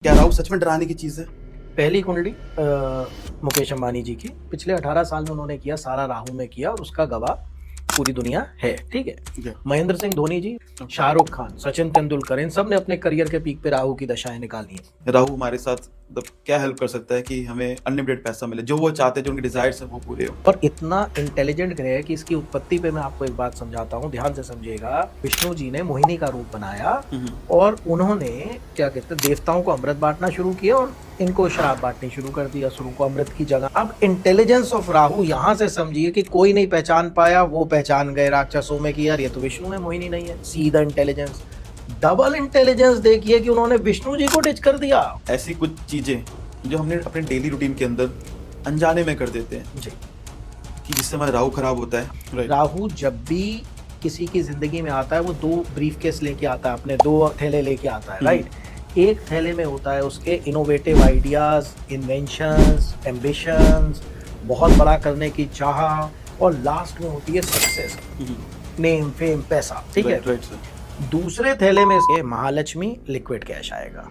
क्या राहु सच में डराने की चीज है? पहली कुंडली मुकेश अंबानी जी की पिछले 18 साल में उन्होंने किया, सारा राहु में किया और उसका गवाह पूरी दुनिया है। ठीक है। Yeah. महेंद्र सिंह धोनी जी, शाहरुख खान, सचिन तेंदुलकर, इन सब ने अपने करियर के पीक पे राहु की दशाएं निकाली हैं। राहु हमारे साथ मतलब क्या हेल्प कर सकता है कि हमें अनलिमिटेड पैसा मिले, जो वो चाहते हैं, जो उनके डिजायर्स हैं वो पूरे हो। और इतना इंटेलिजेंट ग्रह है कि इसकी उत्पत्ति पे मैं आपको एक बात समझाता हूँ, ध्यान से समझिएगा। विष्णु जी ने मोहिनी का रूप बनाया और उन्होंने क्या कहते हैं, देवताओं को अमृत बांटना शुरू किया और इनको शराब बांटनी शुरू कर दिया, असुरों को अमृत की जगह। अब इंटेलिजेंस ऑफ राहु यहाँ से समझिए कि कोई नहीं पहचान पाया, वो पहचान गए राक्षसों में कि यार ये तो विष्णु है, मोहिनी नहीं है। सीधा इंटेलिजेंस। डबल इंटेलिजेंस देखिए कि उन्होंने विष्णु जी को डिच कर दिया। ऐसी कुछ चीजें जो हमने अपने डेली रूटीन के अंदर अनजाने में कर देते हैं जी, कि जिससे हमारा राहु खराब होता है। राहु जब भी किसी की जिंदगी में आता है, वो दो ब्रीफकेस लेके आता है, अपने दो थैले लेके आता है, राइट। एक थैले में होता है उसके इनोवेटिव आइडियाज, इन्वेंशंस, एम्बिशंस, बहुत बड़ा करने की चाह, और लास्ट में होती है सक्सेस, नेम, फेम, पैसा। ठीक है। Right sir. दूसरे थैले में इसके महालक्ष्मी, लिक्विड कैश आएगा।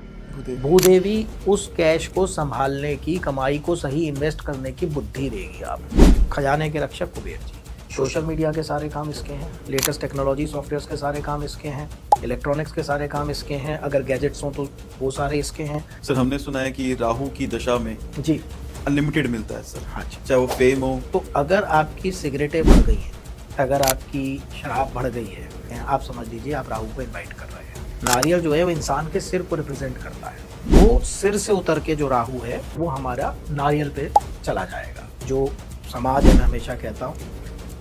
भूदेवी उस कैश को संभालने की, कमाई को सही इन्वेस्ट करने की बुद्धि देगी आपको। खजाने के रक्षक कुबेर जी। सोशल मीडिया के सारे काम इसके हैं, लेटेस्ट टेक्नोलॉजी सॉफ्टवेयर्स के सारे काम इसके हैं, इलेक्ट्रॉनिक्स के सारे काम इसके हैं, अगर गैजेट्स हो तो वो सारे इसके हैं। सर हमने सुना है कि राहु की दशा में जी, अनलिमिटेड मिलता है सर। हाँ जी। चाहे वो फेम हो। तो अगर आपकी सिगरेटें बढ़ गई हैं, अगर आपकी शराब बढ़ गई है, आप समझ लीजिए आप राहु को इन्वाइट कर रहे हैं। नारियल जो है वो इंसान के सिर को रिप्रेजेंट करता है, वो सिर से उतर के जो राहु है वो हमारा नारियल पे चला जाएगा। जो समाज है, मैं हमेशा कहता हूँ,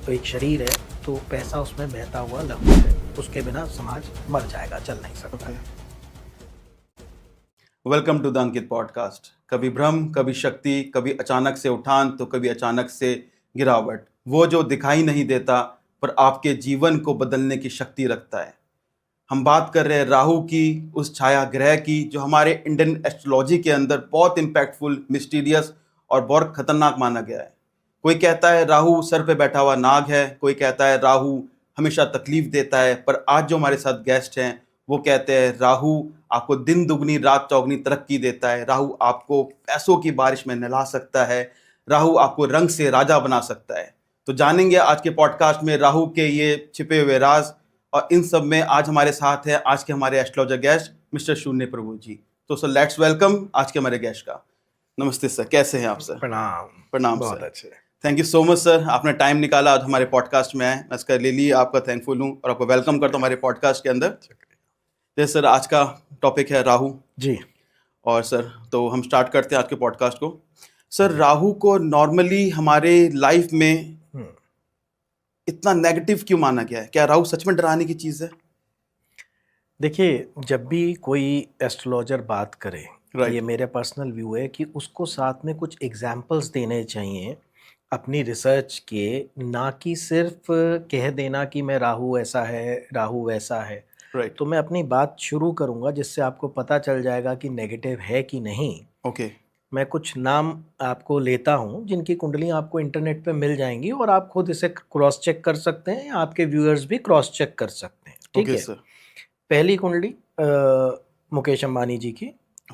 तो एक शरीर है तो पैसा उसमें बहता हुआ लहू है, उसके बिना समाज मर जाएगा, चल नहीं सकता। Welcome to the Ankit podcast. कभी भ्रम, कभी शक्ति, कभी अचानक से उठान, तो कभी अचानक से गिरावट। वो जो दिखाई नहीं देता पर आपके जीवन को बदलने की शक्ति रखता है। हम बात कर रहे हैं राहु की, उस छाया ग्रह की जो हमारे इंडियन एस्ट्रोलॉजी के अंदर बहुत इम्पैक्टफुल, मिस्टीरियस और बहुत खतरनाक माना गया है। कोई कहता है राहु सर पे बैठा हुआ नाग है, कोई कहता है राहु हमेशा तकलीफ देता है, पर आज जो हमारे साथ गेस्ट हैं वो कहते हैं राहु आपको दिन दुगनी रात चौगनी तरक्की देता है, राहु आपको पैसों की बारिश में नहला सकता है, राहु आपको रंग से राजा बना सकता है। तो जानेंगे आज के पॉडकास्ट में राहु के ये छिपे हुए राज, और इन सब में आज हमारे साथ है आज के हमारे एस्ट्रोलॉजर गेस्ट मिस्टर शून्य प्रभु जी। तो सर लेट्स वेलकम आज के हमारे गेस्ट का। नमस्ते सर, कैसे हैं आप सर? प्रणाम। प्रणाम बहुत सर। अच्छे। Thank you so much sir, आपने टाइम निकाला आज हमारे पॉडकास्ट में आए, मैं इसका लिए आपका थैंकफुल हूँ और आपको वेलकम करता हूँ हमारे पॉडकास्ट के अंदर। जैसे सर आज का टॉपिक है राहु जी। और सर तो हम स्टार्ट करते हैं आज के पॉडकास्ट को। सर राहु को नॉर्मली हमारे लाइफ में इतना नेगेटिव क्यों माना गया है? क्या राहु सच में डराने की चीज़ है? देखिए, जब भी कोई एस्ट्रोलॉजर बात करे, ये मेरे पर्सनल व्यू है कि उसको साथ में कुछ एग्जाम्पल्स देने चाहिए अपनी रिसर्च के, ना कि सिर्फ कह देना कि मैं राहु ऐसा है, राहु वैसा है। तो मैं अपनी बात शुरू करूंगा जिससे आपको पता चल जाएगा कि नेगेटिव है कि नहीं। ओके। मैं कुछ नाम आपको लेता हूं जिनकी कुंडलियां आपको इंटरनेट पे मिल जाएंगी और आप खुद इसे क्रॉस चेक कर सकते हैं, या आपके व्यूअर्स भी क्रॉस चेक कर सकते हैं। ठीक है सर। पहली कुंडली मुकेश अंबानी जी की।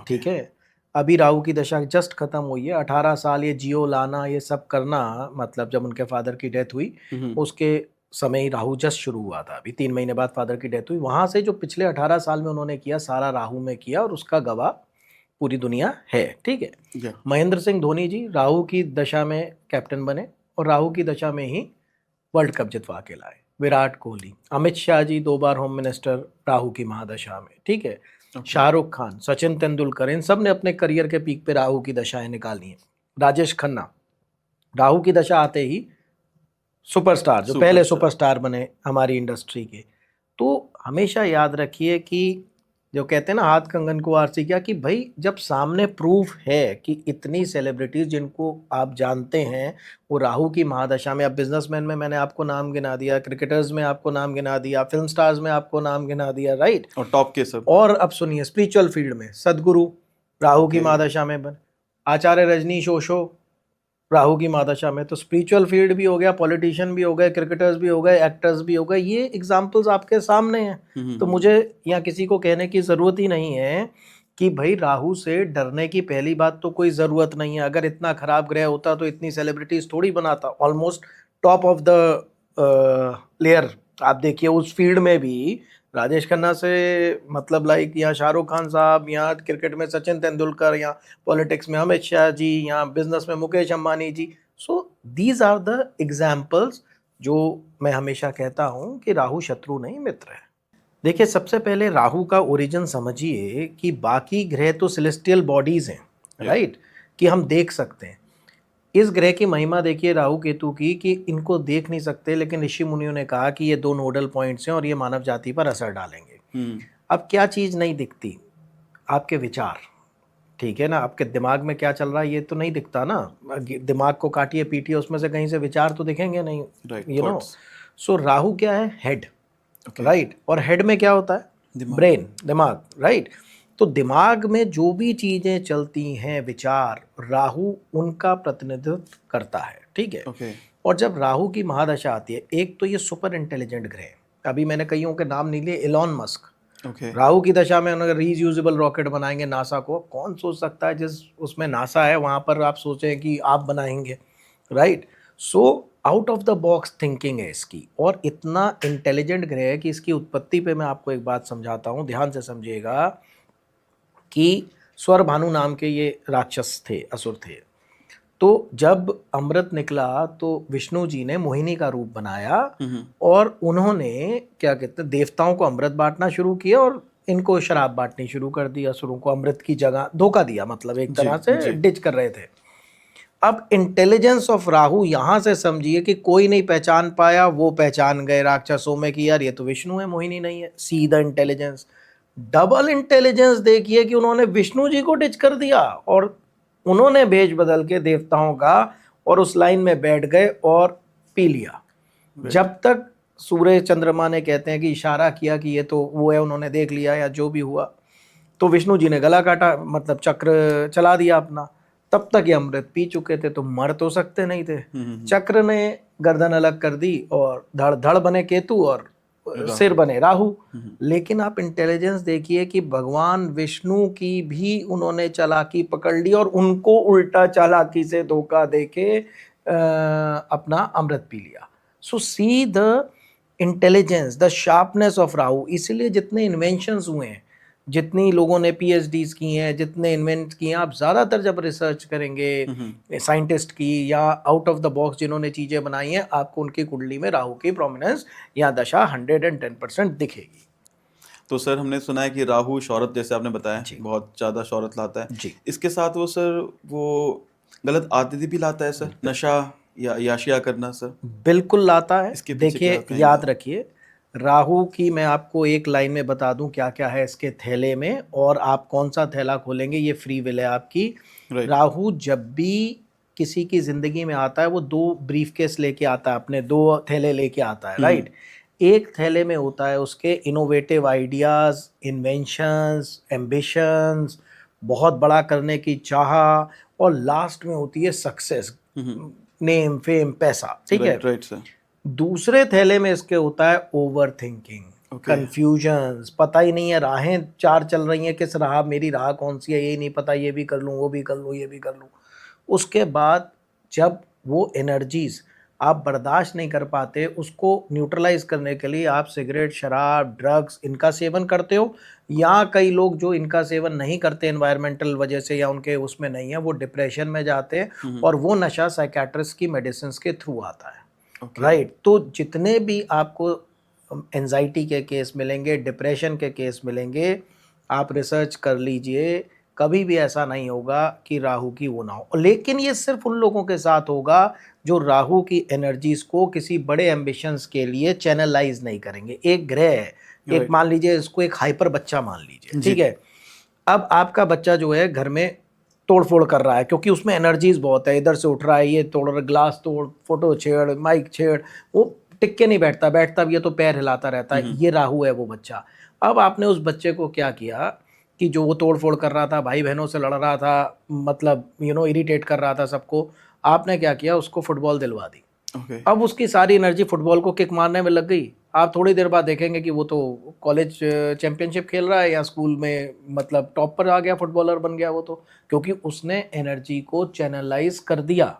ठीक है। अभी राहु की दशा जस्ट खत्म हुई है। 18 साल ये जियो लाना, ये सब करना, मतलब जब उनके फादर की डेथ हुई उसके समय ही राहु जस्ट शुरू हुआ था। अभी 3 महीने बाद फादर की डेथ हुई। वहां से जो पिछले 18 साल में उन्होंने किया, सारा राहु में किया और उसका गवाह पूरी दुनिया है। ठीक है। महेंद्र सिंह धोनी जी राहु की दशा में कैप्टन बने और राहु की दशा में ही वर्ल्ड कप जितवा के लाए। विराट कोहली, अमित शाह जी 2 बार होम मिनिस्टर राहु की महादशा में। ठीक है। शाहरुख खान, सचिन तेंदुलकर, इन सब ने अपने करियर के पीक पे राहु की दशाएं निकाली हैं। राजेश खन्ना राहु की दशा आते ही सुपरस्टार, जो पहले सुपरस्टार बने हमारी इंडस्ट्री के। तो हमेशा याद रखिए कि जो कहते हैं ना, हाथ कंगन को आरसी क्या, कि भाई जब सामने प्रूफ है कि इतनी सेलिब्रिटीज जिनको आप जानते हैं वो राहु की महादशा में, अब बिजनेसमैन में मैंने आपको नाम गिना दिया, क्रिकेटर्स में आपको नाम गिना दिया, फिल्म स्टार्स में आपको नाम गिना दिया, राइट, और टॉप के सब। और अब सुनिए स्पिरिचुअल फील्ड में सदगुरु राहु की महादशा में बन, आचार्य रजनीश ओशो राहु की महादशा में। तो स्पिरिचुअल फील्ड भी हो गया, पॉलिटिशियन भी हो गए, क्रिकेटर्स भी हो गए, एक्टर्स भी हो गए, ये एग्जाम्पल्स आपके सामने हैं। तो मुझे यहाँ किसी को कहने की ज़रूरत ही नहीं है कि भाई राहु से डरने की पहली बात तो कोई ज़रूरत नहीं है। अगर इतना खराब ग्रह होता तो इतनी सेलिब्रिटीज थोड़ी बनाता। Almost top of the layer. आप देखिए उस फील्ड में भी राजेश खन्ना से मतलब लाइक यहाँ शाहरुख खान साहब, यहाँ क्रिकेट में सचिन तेंदुलकर, यहाँ पॉलिटिक्स में अमित शाह जी, यहाँ बिजनेस में Mukesh Ambani ji. So these are the examples जो मैं हमेशा कहता हूँ कि राहु शत्रु नहीं मित्र है। देखिए सबसे पहले राहु का ओरिजिन समझिए कि बाकी ग्रह तो सेलेस्टियल बॉडीज हैं, राइट, कि हम देख सकते हैं। इस ग्रह की महिमा देखिए राहु केतु की कि इनको देख नहीं सकते, लेकिन ऋषि मुनियों ने कहा कि ये दो नोडल पॉइंट्स हैं और ये मानव जाति पर असर डालेंगे। अब क्या चीज़ नहीं दिखती? आपके विचार, ठीक है ना। आपके दिमाग में क्या चल रहा है ये तो नहीं दिखता ना। दिमाग को काटिए पीटिए, उसमें से कहीं से विचार तो दिखेंगे नहीं, यू नो। सो राहु क्या है? Head, right. और हेड में क्या होता है? ब्रेन, दिमाग, राइट। तो दिमाग में जो भी चीजें चलती हैं, विचार, राहु उनका प्रतिनिधित्व करता है, ठीक है। और जब राहु की महादशा आती है, एक तो ये सुपर इंटेलिजेंट ग्रह, अभी मैंने कईयों के नाम नहीं लिए, एलॉन मस्क, राहु की दशा में उन्होंने रीयूजेबल रॉकेट बनाएंगे नासा को। कौन सोच सकता है जिस उसमें नासा है वहां पर आप सोचें कि आप बनाएंगे, right. So out of the box thinking है इसकी, और इतना इंटेलिजेंट ग्रह है कि इसकी उत्पत्ति पे मैं आपको एक बात समझाता हूँ, ध्यान से समझिएगा। कि स्वर भानु नाम के ये राक्षस थे, असुर थे। तो जब अमृत निकला तो विष्णु जी ने मोहिनी का रूप बनाया और उन्होंने क्या कहते हैं देवताओं को अमृत बांटना शुरू किया और इनको शराब बांटनी शुरू कर दी। असुरों को अमृत की जगह धोखा दिया, मतलब एक तरह से डिच कर रहे थे। अब इंटेलिजेंस ऑफ राहु यहां से समझिए कि कोई नहीं पहचान पाया, वो पहचान गए राक्षसों में कि यार ये तो विष्णु है, मोहिनी नहीं है। सी द इंटेलिजेंस। डबल इंटेलिजेंस देखिए कि उन्होंने विष्णु जी को डिच कर दिया और उन्होंने भेज बदल के देवताओं का और उस लाइन में बैठ गए और पी लिया। जब तक सूर्य चंद्रमा ने कहते हैं कि इशारा किया कि ये तो वो है, उन्होंने देख लिया या जो भी हुआ, तो विष्णु जी ने गला काटा, मतलब चक्र चला दिया अपना। तब तक ये अमृत पी चुके थे, तो मर तो सकते नहीं थे। चक्र ने गर्दन अलग कर दी और धड़ धड़ बने केतु और सिर बने राहु। लेकिन आप इंटेलिजेंस देखिए कि भगवान विष्णु की भी उन्होंने चालाकी पकड़ ली और उनको उल्टा चालाकी से धोखा देके अपना अमृत पी लिया। So see the intelligence, the sharpness of Rahu. इसीलिए जितने इन्वेंशंस हुए हैं, जितनी लोगों ने पीएचडीज की हैं, जितने इन्वेंट किए हैं, आप ज़्यादातर जब रिसर्च करेंगे साइंटिस्ट की या आउट ऑफ द बॉक्स जिन्होंने चीज़ें बनाई हैं, आपको उनकी कुंडली में राहु की प्रोमिनेंस या दशा 110% दिखेगी। तो सर हमने सुना है कि राहु शौहरत, जैसे आपने बताया, बहुत ज़्यादा शौहरत लाता है जी। इसके साथ वो सर वो गलत आदतें भी लाता है सर, नशा या याशिया करना सर? बिल्कुल लाता है। इसके पीछे देखिए क्या याद रखिए, राहु की मैं आपको एक लाइन में बता दूं क्या क्या है इसके थैले में, और आप कौन सा थैला खोलेंगे ये फ्री विल है आपकी। राहु जब भी किसी की जिंदगी में आता है वो दो ब्रीफकेस लेके आता है, अपने दो थैले लेके आता है, राइट। एक थैले में होता है उसके इनोवेटिव आइडियाज, इन्वेंशंस, एम्बिशंस, बहुत बड़ा करने की चाह, और लास्ट में होती है सक्सेस, नेम, फेम, पैसा, ठीक है। Right sir. दूसरे थैले में इसके होता है ओवर थिंकिंग, कंफ्यूजन्स, पता ही नहीं है, राहें चार चल रही हैं, किस राह, मेरी राह कौन सी है ये नहीं पता, ये भी कर लूँ, वो भी कर लूँ, ये भी कर लूँ। उसके बाद जब वो एनर्जीज आप बर्दाश्त नहीं कर पाते, उसको न्यूट्रलाइज करने के लिए आप सिगरेट, शराब, ड्रग्स इनका सेवन करते हो, या कई लोग जो इनका सेवन नहीं करते एनवायरमेंटल वजह से या उनके उसमें नहीं है, वो डिप्रेशन में जाते हैं और वो नशा साइकेट्रिस्ट की मेडिसिन के थ्रू आता है, राइट। तो जितने भी आपको एंजाइटी के केस मिलेंगे, डिप्रेशन के केस मिलेंगे, आप रिसर्च कर लीजिए, कभी भी ऐसा नहीं होगा कि राहु की वो ना हो। लेकिन ये सिर्फ उन लोगों के साथ होगा जो राहु की एनर्जीज को किसी बड़े एम्बिशंस के लिए चैनलाइज नहीं करेंगे। एक ग्रह है, एक मान लीजिए इसको एक हाइपर बच्चा मान लीजिए, ठीक है। अब आपका बच्चा जो है घर में तोड़ फोड़ कर रहा है क्योंकि उसमें एनर्जीज बहुत है, इधर से उठ रहा है, ये तोड़ रहा, ग्लास तोड़, फोटो छेड़, माइक छेड़, वो टिक के नहीं बैठता, बैठता भी है तो पैर हिलाता रहता है, ये राहु है वो बच्चा। अब आपने उस बच्चे को क्या किया कि जो वो तोड़ फोड़ कर रहा था, भाई बहनों से लड़ रहा था, मतलब इरिटेट कर रहा था सबको, आपने क्या किया, उसको फुटबॉल दिलवा दी। अब उसकी सारी एनर्जी फुटबॉल को किक मारने में लग गई, आप थोड़ी देर बाद देखेंगे कि वो तो कॉलेज चैंपियनशिप खेल रहा है या स्कूल में मतलब टॉप पर आ गया, फुटबॉलर बन गया वो तो, क्योंकि उसने एनर्जी को चैनलाइज कर दिया।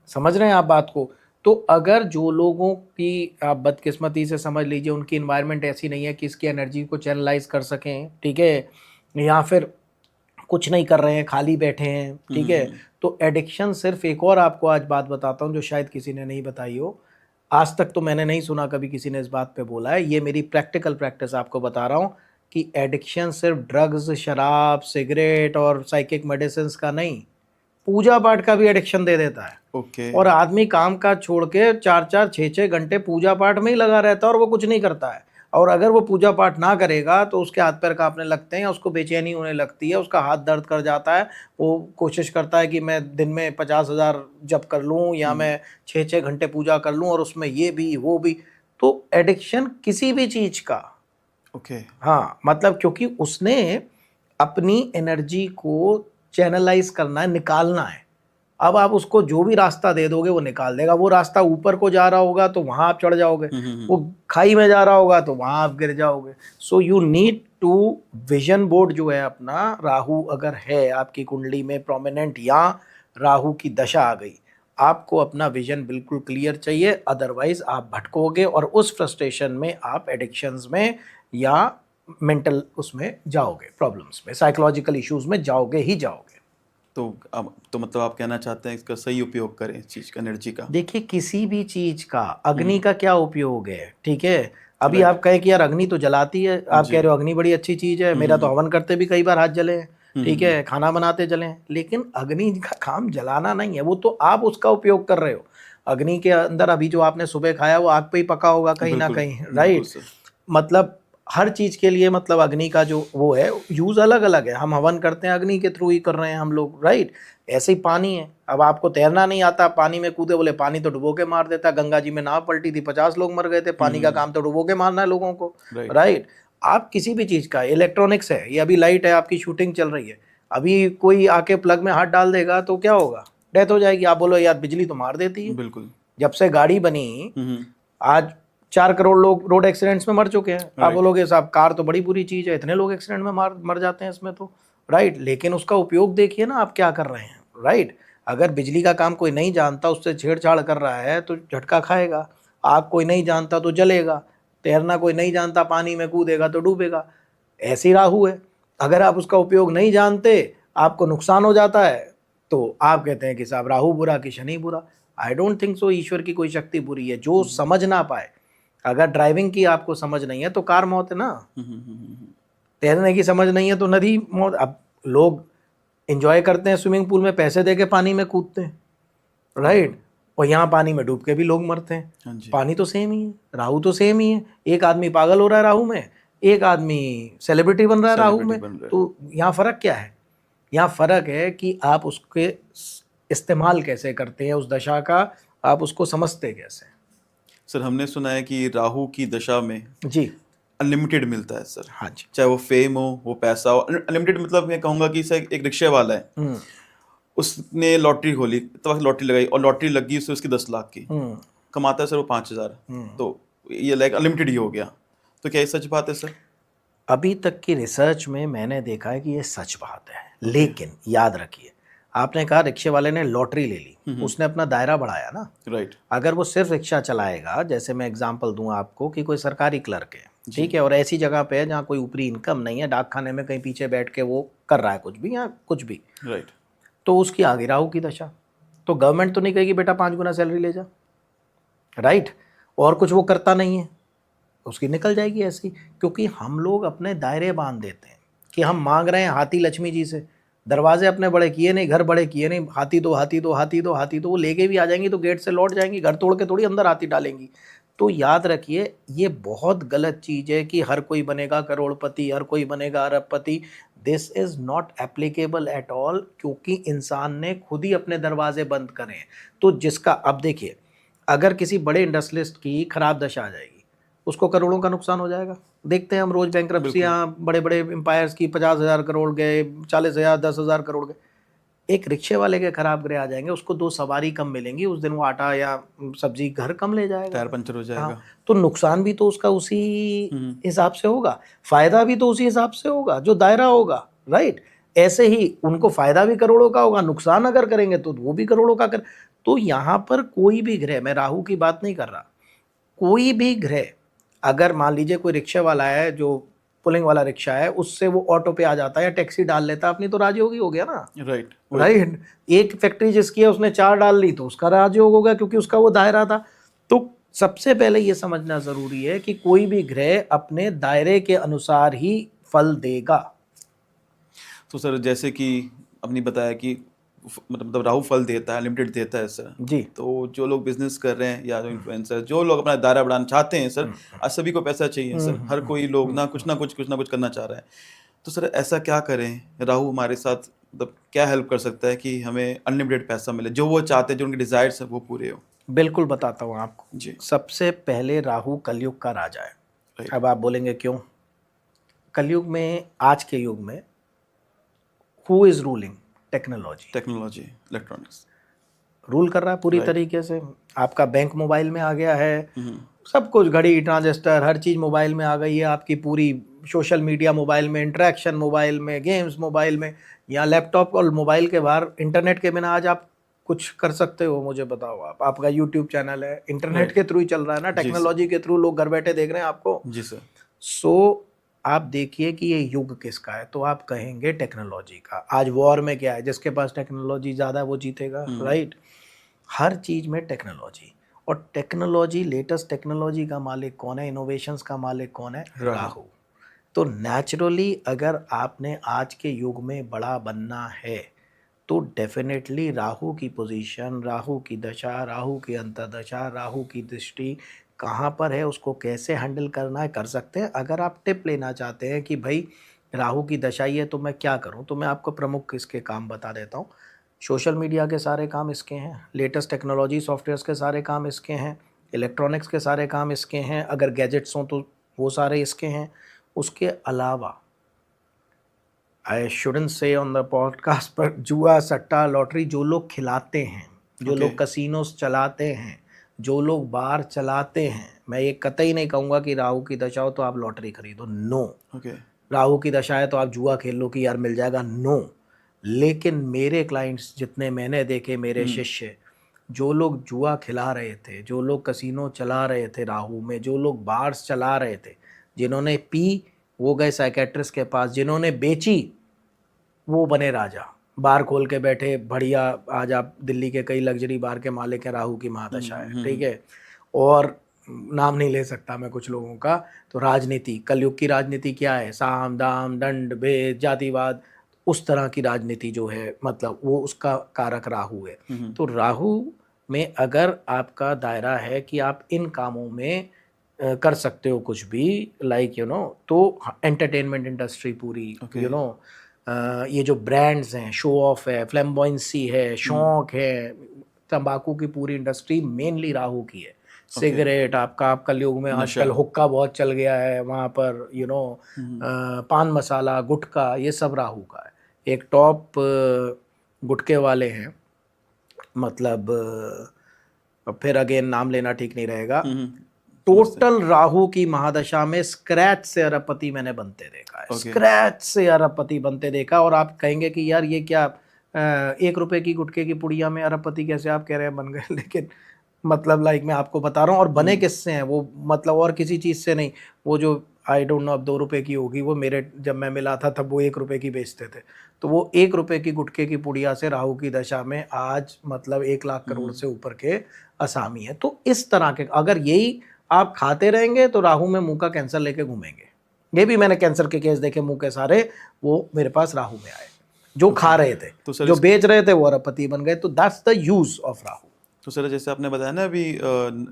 समझ रहे हैं आप बात को? तो अगर जो लोगों की आप बदकिस्मती से समझ लीजिए उनकी इन्वायरमेंट ऐसी नहीं है कि इसकी एनर्जी को चैनलाइज कर सकें, ठीक है, या फिर कुछ नहीं कर रहे हैं, खाली बैठे हैं, ठीक है, तो एडिक्शन सिर्फ एक और आपको आज बात बताता हूँ जो शायद किसी ने नहीं बताई हो, आज तक तो मैंने नहीं सुना कभी किसी ने इस बात पे बोला है, ये मेरी प्रैक्टिकल प्रैक्टिस आपको बता रहा हूँ कि एडिक्शन सिर्फ ड्रग्स, शराब, सिगरेट और साइकिक मेडिसिन का नहीं, पूजा पाठ का भी एडिक्शन दे देता है। ओके। और आदमी काम काज छोड़ के 4-4, 6-6 घंटे पूजा पाठ में ही लगा रहता है और वो कुछ नहीं करता है। और अगर वो पूजा पाठ ना करेगा तो उसके हाथ पैर कांपने लगते हैं, उसको बेचैनी होने लगती है, उसका हाथ दर्द कर जाता है, वो कोशिश करता है कि मैं दिन में 50,000 जप कर लूँ या मैं 6-6 घंटे पूजा कर लूँ और उसमें ये भी वो भी। तो एडिक्शन किसी भी चीज़ का, ओके। हाँ मतलब क्योंकि उसने अपनी एनर्जी को चैनलाइज करना है, निकालना है। अब आप उसको जो भी रास्ता दे दोगे वो निकाल देगा। वो रास्ता ऊपर को जा रहा होगा तो वहां आप चढ़ जाओगे, वो खाई में जा रहा होगा तो वहां आप गिर जाओगे। So you need to vision board जो है अपना, राहु अगर है आपकी कुंडली में प्रोमिनेंट या राहु की दशा आ गई, आपको अपना विजन बिल्कुल क्लियर चाहिए, अदरवाइज आप भटकोगे और उस फ्रस्ट्रेशन में आप एडिक्शंस में या मेंटल उसमें जाओगे, प्रॉब्लम्स में, साइकोलॉजिकल इश्यूज में जाओगे ही जाओगे। तो अब तो मतलब आप कहना चाहते हैं इसका सही उपयोग करें इस चीज़ का, एनर्जी का। देखिए किसी भी चीज का, अग्नि का क्या उपयोग है, ठीक है, अभी Right. आप कहे कि यार अग्नि तो जलाती है, आप कह रहे हो अग्नि बड़ी अच्छी चीज है, मेरा तो हवन करते भी कई बार हाथ जले हैं, ठीक है, खाना बनाते जले हैं, लेकिन अग्नि का काम जलाना नहीं है, वो तो आप उसका उपयोग कर रहे हो। अग्नि के अंदर अभी जो आपने सुबह खाया वो आग पे ही पका होगा कहीं ना बिल्कुल, कहीं, बिल्कुल राइट? सर। मतलब हर चीज के लिए मतलब अग्नि का जो वो है यूज अलग अलग है। हम हवन करते हैं अग्नि के थ्रू ही कर रहे हैं हम लोग, राइट? ऐसे ही पानी है, अब आपको तैरना नहीं आता, पानी में कूदे, बोले पानी तो डुबो के मार देता है, गंगा जी में नाव पलटी थी, 50 लोग मर गए थे, पानी का काम तो डुबो के मारना है लोगों को, Right. राइट? आप किसी भी चीज का, इलेक्ट्रॉनिक्स है, ये अभी लाइट है, आपकी शूटिंग चल रही है, अभी कोई आके प्लग में हाथ डाल देगा तो क्या होगा? डेथ हो जाएगी। आप बोलो यार बिजली तो मार देती है। बिल्कुल। जब से गाड़ी बनी आज 4 करोड़ लोग रोड एक्सीडेंट्स में मर चुके हैं। आप Right. बोलोगे साहब कार तो बड़ी बुरी चीज है, इतने लोग एक्सीडेंट में मर जाते हैं इसमें तो, राइट? लेकिन उसका उपयोग देखिए ना आप क्या कर रहे हैं, राइट? अगर बिजली का काम कोई नहीं जानता, उससे छेड़छाड़ कर रहा है तो झटका खाएगा। आग कोई नहीं जानता तो जलेगा। तैरना कोई नहीं जानता, पानी में कूदेगा तो डूबेगा। ऐसी राहु है, अगर आप उसका उपयोग नहीं जानते, आपको नुकसान हो जाता है, तो आप कहते हैं कि साहब राहु बुरा कि शनि बुरा। आई डोंट थिंक सो ईश्वर की कोई शक्ति बुरी है। जो समझ ना पाए, अगर ड्राइविंग की आपको समझ नहीं है तो कार मौत है ना, तैरने की समझ नहीं है तो नदी मौत। अब लोग एंजॉय करते हैं स्विमिंग पूल में, पैसे दे के पानी में कूदते हैं, राइट? और यहाँ पानी में डूब के भी लोग मरते हैं। हाँ जी। पानी तो सेम ही है, राहु तो सेम ही है। एक आदमी पागल हो रहा है राहु में, एक आदमी सेलिब्रिटी बन रहा है राहु में। Celebrity बन रहा है। तो यहाँ फर्क क्या है? यहाँ फर्क है कि आप उसके इस्तेमाल कैसे करते हैं, उस दशा का आप उसको समझते कैसे। सर हमने सुना है कि राहु की दशा में जी अनलिमिटेड मिलता है सर, हाँ जी। चाहे वो फेम हो, वो पैसा हो। अनलिमिटेड मतलब मैं कहूँगा कि सर एक रिक्शे वाला है, हम्म उसने लॉटरी खोली, तो लॉटरी लगाई और लॉटरी लगी उसकी 10 लाख की, हम्म कमाता है सर वो 5,000, तो ये लाइक अनलिमिटेड ही हो गया। तो क्या ये सच बात है सर? अभी तक की रिसर्च में मैंने देखा है कि ये सच बात है, लेकिन याद रखिए, आपने कहा रिक्शे वाले ने लॉटरी ले ली, उसने अपना दायरा बढ़ाया ना। राइट। अगर वो सिर्फ रिक्शा चलाएगा, जैसे मैं एग्जांपल दूं आपको कि कोई सरकारी क्लर्क है, ठीक है, और ऐसी जगह पे है जहाँ कोई ऊपरी इनकम नहीं है, डाकखाने में कहीं पीछे बैठ के वो कर रहा है कुछ भी या कुछ भी, राइट। तो उसकी आ गई राहु की दशा, तो गवर्नमेंट तो नहीं कहेगी बेटा 5 गुना सैलरी ले जा, राइट? और कुछ वो करता नहीं है, उसकी निकल जाएगी ऐसी। क्योंकि हम लोग अपने दायरे बांध देते हैं कि हम मांग रहे हैं हाथी लक्ष्मी जी से, दरवाजे अपने बड़े किए नहीं, घर बड़े किए नहीं, हाथी दो हाथी दो हाथी दो हाथी दो, वो लेके भी आ जाएंगी तो गेट से लौट जाएंगी, घर तोड़ के थोड़ी अंदर हाथी डालेंगी। तो याद रखिए ये बहुत गलत चीज़ है कि हर कोई बनेगा करोड़पति, हर कोई बनेगा अरबपति। This is not applicable at all, क्योंकि इंसान ने खुद ही अपने दरवाजे बंद करे हैं। तो जिसका, अब देखिए, अगर किसी बड़े इंडस्ट्रियलिस्ट की खराब दशा आ जाएगी, उसको करोड़ों का नुकसान हो जाएगा। देखते हैं हम रोज बैंकरप्सियाँ, बड़े बड़े एम्पायर्स की 50,000 करोड़ गए, 40,000, 10,000 करोड़ गए। एक रिक्शे वाले के खराब ग्रह आ जाएंगे, उसको 2 सवारी कम मिलेंगी, उस दिन वो आटा या सब्जी घर कम ले जाएगा, टायर पंचर हो जाएगा। हाँ, तो नुकसान भी तो उसका उसी हिसाब से होगा, फायदा भी तो उसी हिसाब से होगा, जो दायरा होगा, राइट। ऐसे ही उनको फायदा भी करोड़ों का होगा, नुकसान अगर करेंगे तो वो भी करोड़ों का कर। तो यहाँ पर कोई भी ग्रह, मैं राहु की बात नहीं कर रहा, कोई भी ग्रह अगर मान लीजिए कोई रिक्शे वाला है जो पुलिंग वाला रिक्शा है, उससे वो ऑटो पे आ जाता है या टैक्सी डाल लेता है अपनी, तो राजयोगी हो गया ना, राइट राइट। एक फैक्ट्री जिसकी है उसने 4 डाल ली तो उसका राजयोग हो गया, क्योंकि उसका वो दायरा था। तो सबसे पहले ये समझना जरूरी है कि कोई भी ग्रह अपने दायरे के अनुसार ही फल देगा। तो सर जैसे कि आपने बताया कि मतलब राहु फल देता है, लिमिटेड देता है सर जी। तो जो लोग बिजनेस कर रहे हैं या जो इन्फ्लुएंसर, जो लोग अपना दायरा बढ़ाना चाहते हैं सर, आज सभी को पैसा चाहिए सर, हर कोई लोग ना कुछ ना कुछ करना चाह रहा है। तो सर ऐसा क्या करें, राहु हमारे साथ मतलब क्या हेल्प कर सकता है कि हमें अनलिमिटेड पैसा मिले, जो वो चाहते हैं, जो उनके डिजायर्स है वो पूरे हो। बिल्कुल बताता हूँ आपको जी। सबसे पहले राहु कलयुग का राजा है। राइट। अब आप बोलेंगे क्यों? कलयुग में, आज के युग में who is ruling? Technology, electronics rule कर रहा है पूरी Right. तरीके से। आपका बैंक मोबाइल में आ गया है, हम्म, सब कुछ, घड़ी, ट्रांजिस्टर, हर चीज मोबाइल में आ गई है आपकी, पूरी सोशल मीडिया मोबाइल में, इंटरेक्शन मोबाइल में, गेम्स मोबाइल में, या लैपटॉप और मोबाइल के बाहर इंटरनेट के बिना आज आप कुछ कर सकते हो? मुझे बताओ। आप, आपका यूट्यूब चैनल है, इंटरनेट Right. के थ्रू ही चल रहा है ना, जी सर। टेक्नोलॉजी के थ्रू लोग घर बैठे देख रहे हैं आपको। जी सर। सो आप देखिए कि ये युग किसका है, तो आप कहेंगे टेक्नोलॉजी का। आज वॉर में क्या है, जिसके पास टेक्नोलॉजी ज़्यादा है वो जीतेगा, राइट। हर चीज़ में टेक्नोलॉजी, और टेक्नोलॉजी, लेटेस्ट टेक्नोलॉजी का मालिक कौन है, इनोवेशंस का मालिक कौन है? राहु। तो नेचुरली अगर आपने आज के युग में बड़ा बनना है तो डेफिनेटली राहु की पोजीशन, राहु की दशा, राहु की अंतर्दशा, राहु की दृष्टि कहाँ पर है, उसको कैसे हैंडल करना है, कर सकते हैं। अगर आप टिप लेना चाहते हैं कि भाई राहु की दशा ही है तो मैं क्या करूं, तो मैं आपको प्रमुख इसके काम बता देता हूं। सोशल मीडिया के सारे काम इसके हैं, लेटेस्ट टेक्नोलॉजी सॉफ्टवेयर्स के सारे काम इसके हैं, इलेक्ट्रॉनिक्स के सारे काम इसके हैं, अगर गैजेट्स हों तो वो सारे इसके हैं। उसके अलावा आई शुडंट से ऑन द पॉडकास्ट, पर जुआ, सट्टा, लॉटरी जो लोग खिलाते हैं, जो Okay. लोग कसिनोस चलाते हैं, जो लोग बार चलाते हैं, मैं ये कतई नहीं कहूँगा कि राहु की दशा हो तो आप लॉटरी खरीदो, नो। ओके। राहु की दशा है तो आप जुआ खेल लो कि यार मिल जाएगा, नो। लेकिन मेरे क्लाइंट्स जितने मैंने देखे, मेरे शिष्य, जो लोग जुआ खिला रहे थे, जो लोग कसिनो चला रहे थे राहु में, जो लोग बार्स चला रहे थे, जिन्होंने पी वो गए साइकेट्रिस्ट के पास, जिन्होंने बेची वो बने राजा, बार खोल के बैठे बढ़िया। आज आप दिल्ली के कई लग्जरी बार के मालिक हैं, राहु की महादशा है, ठीक है। और नाम नहीं ले सकता मैं कुछ लोगों का। तो राजनीति, कलयुग की राजनीति क्या है? साम दाम दंड भेद जातिवाद, उस तरह की राजनीति जो है, मतलब वो उसका कारक राहु है। तो राहु में अगर आपका दायरा है कि आप इन कामों में कर सकते हो कुछ भी, लाइक यू नो, तो एंटरटेनमेंट इंडस्ट्री पूरी, यू नो, ये जो ब्रांड्स हैं, शो ऑफ है, फ्लैम्बॉयंसी है, शौक है, तंबाकू की पूरी इंडस्ट्री मेनली राहु की है। सिगरेट आपका, आप कलयुग में आजकल हुक्का बहुत चल गया है वहाँ पर, यू नो, पान मसाला, गुटखा, ये सब राहु का है। एक टॉप गुटखे वाले हैं, मतलब फिर अगेन नाम लेना ठीक नहीं रहेगा, टोटल राहु की महादशा में स्क्रैच से अरबपति मैंने बनते देखा है, स्क्रैच से अरबपति बनते देखा। और आप कहेंगे कि यार ये क्या, 1 रुपए की गुटखे की पुड़िया में अरबपति कैसे आप कह रहे हैं बन गए? लेकिन मतलब लाइक मैं आपको बता रहा हूँ, और बने किससे हैं वो, मतलब और किसी चीज़ से नहीं। वो जो आई डोंट नो अब 2 रुपए की होगी, वो मेरे जब मैं मिला था तब वो 1 रुपए की बेचते थे। तो वो 1 रुपए की गुटखे की पुड़िया से राहु की दशा में आज मतलब 1 लाख करोड़ से ऊपर के असामी है। तो इस तरह के अगर यही आप खाते रहेंगे तो राहु में मुंह का कैंसर लेके घूमेंगे। ये भी मैंने कैंसर के केस देखे मुंह के सारे, वो मेरे पास राहु में आए, जो खा रहे थे, तो जो बेच रहे थे वो अरबपति बन गए। तो that's the use of Rahu. तो सर जैसे आपने बताया ना अभी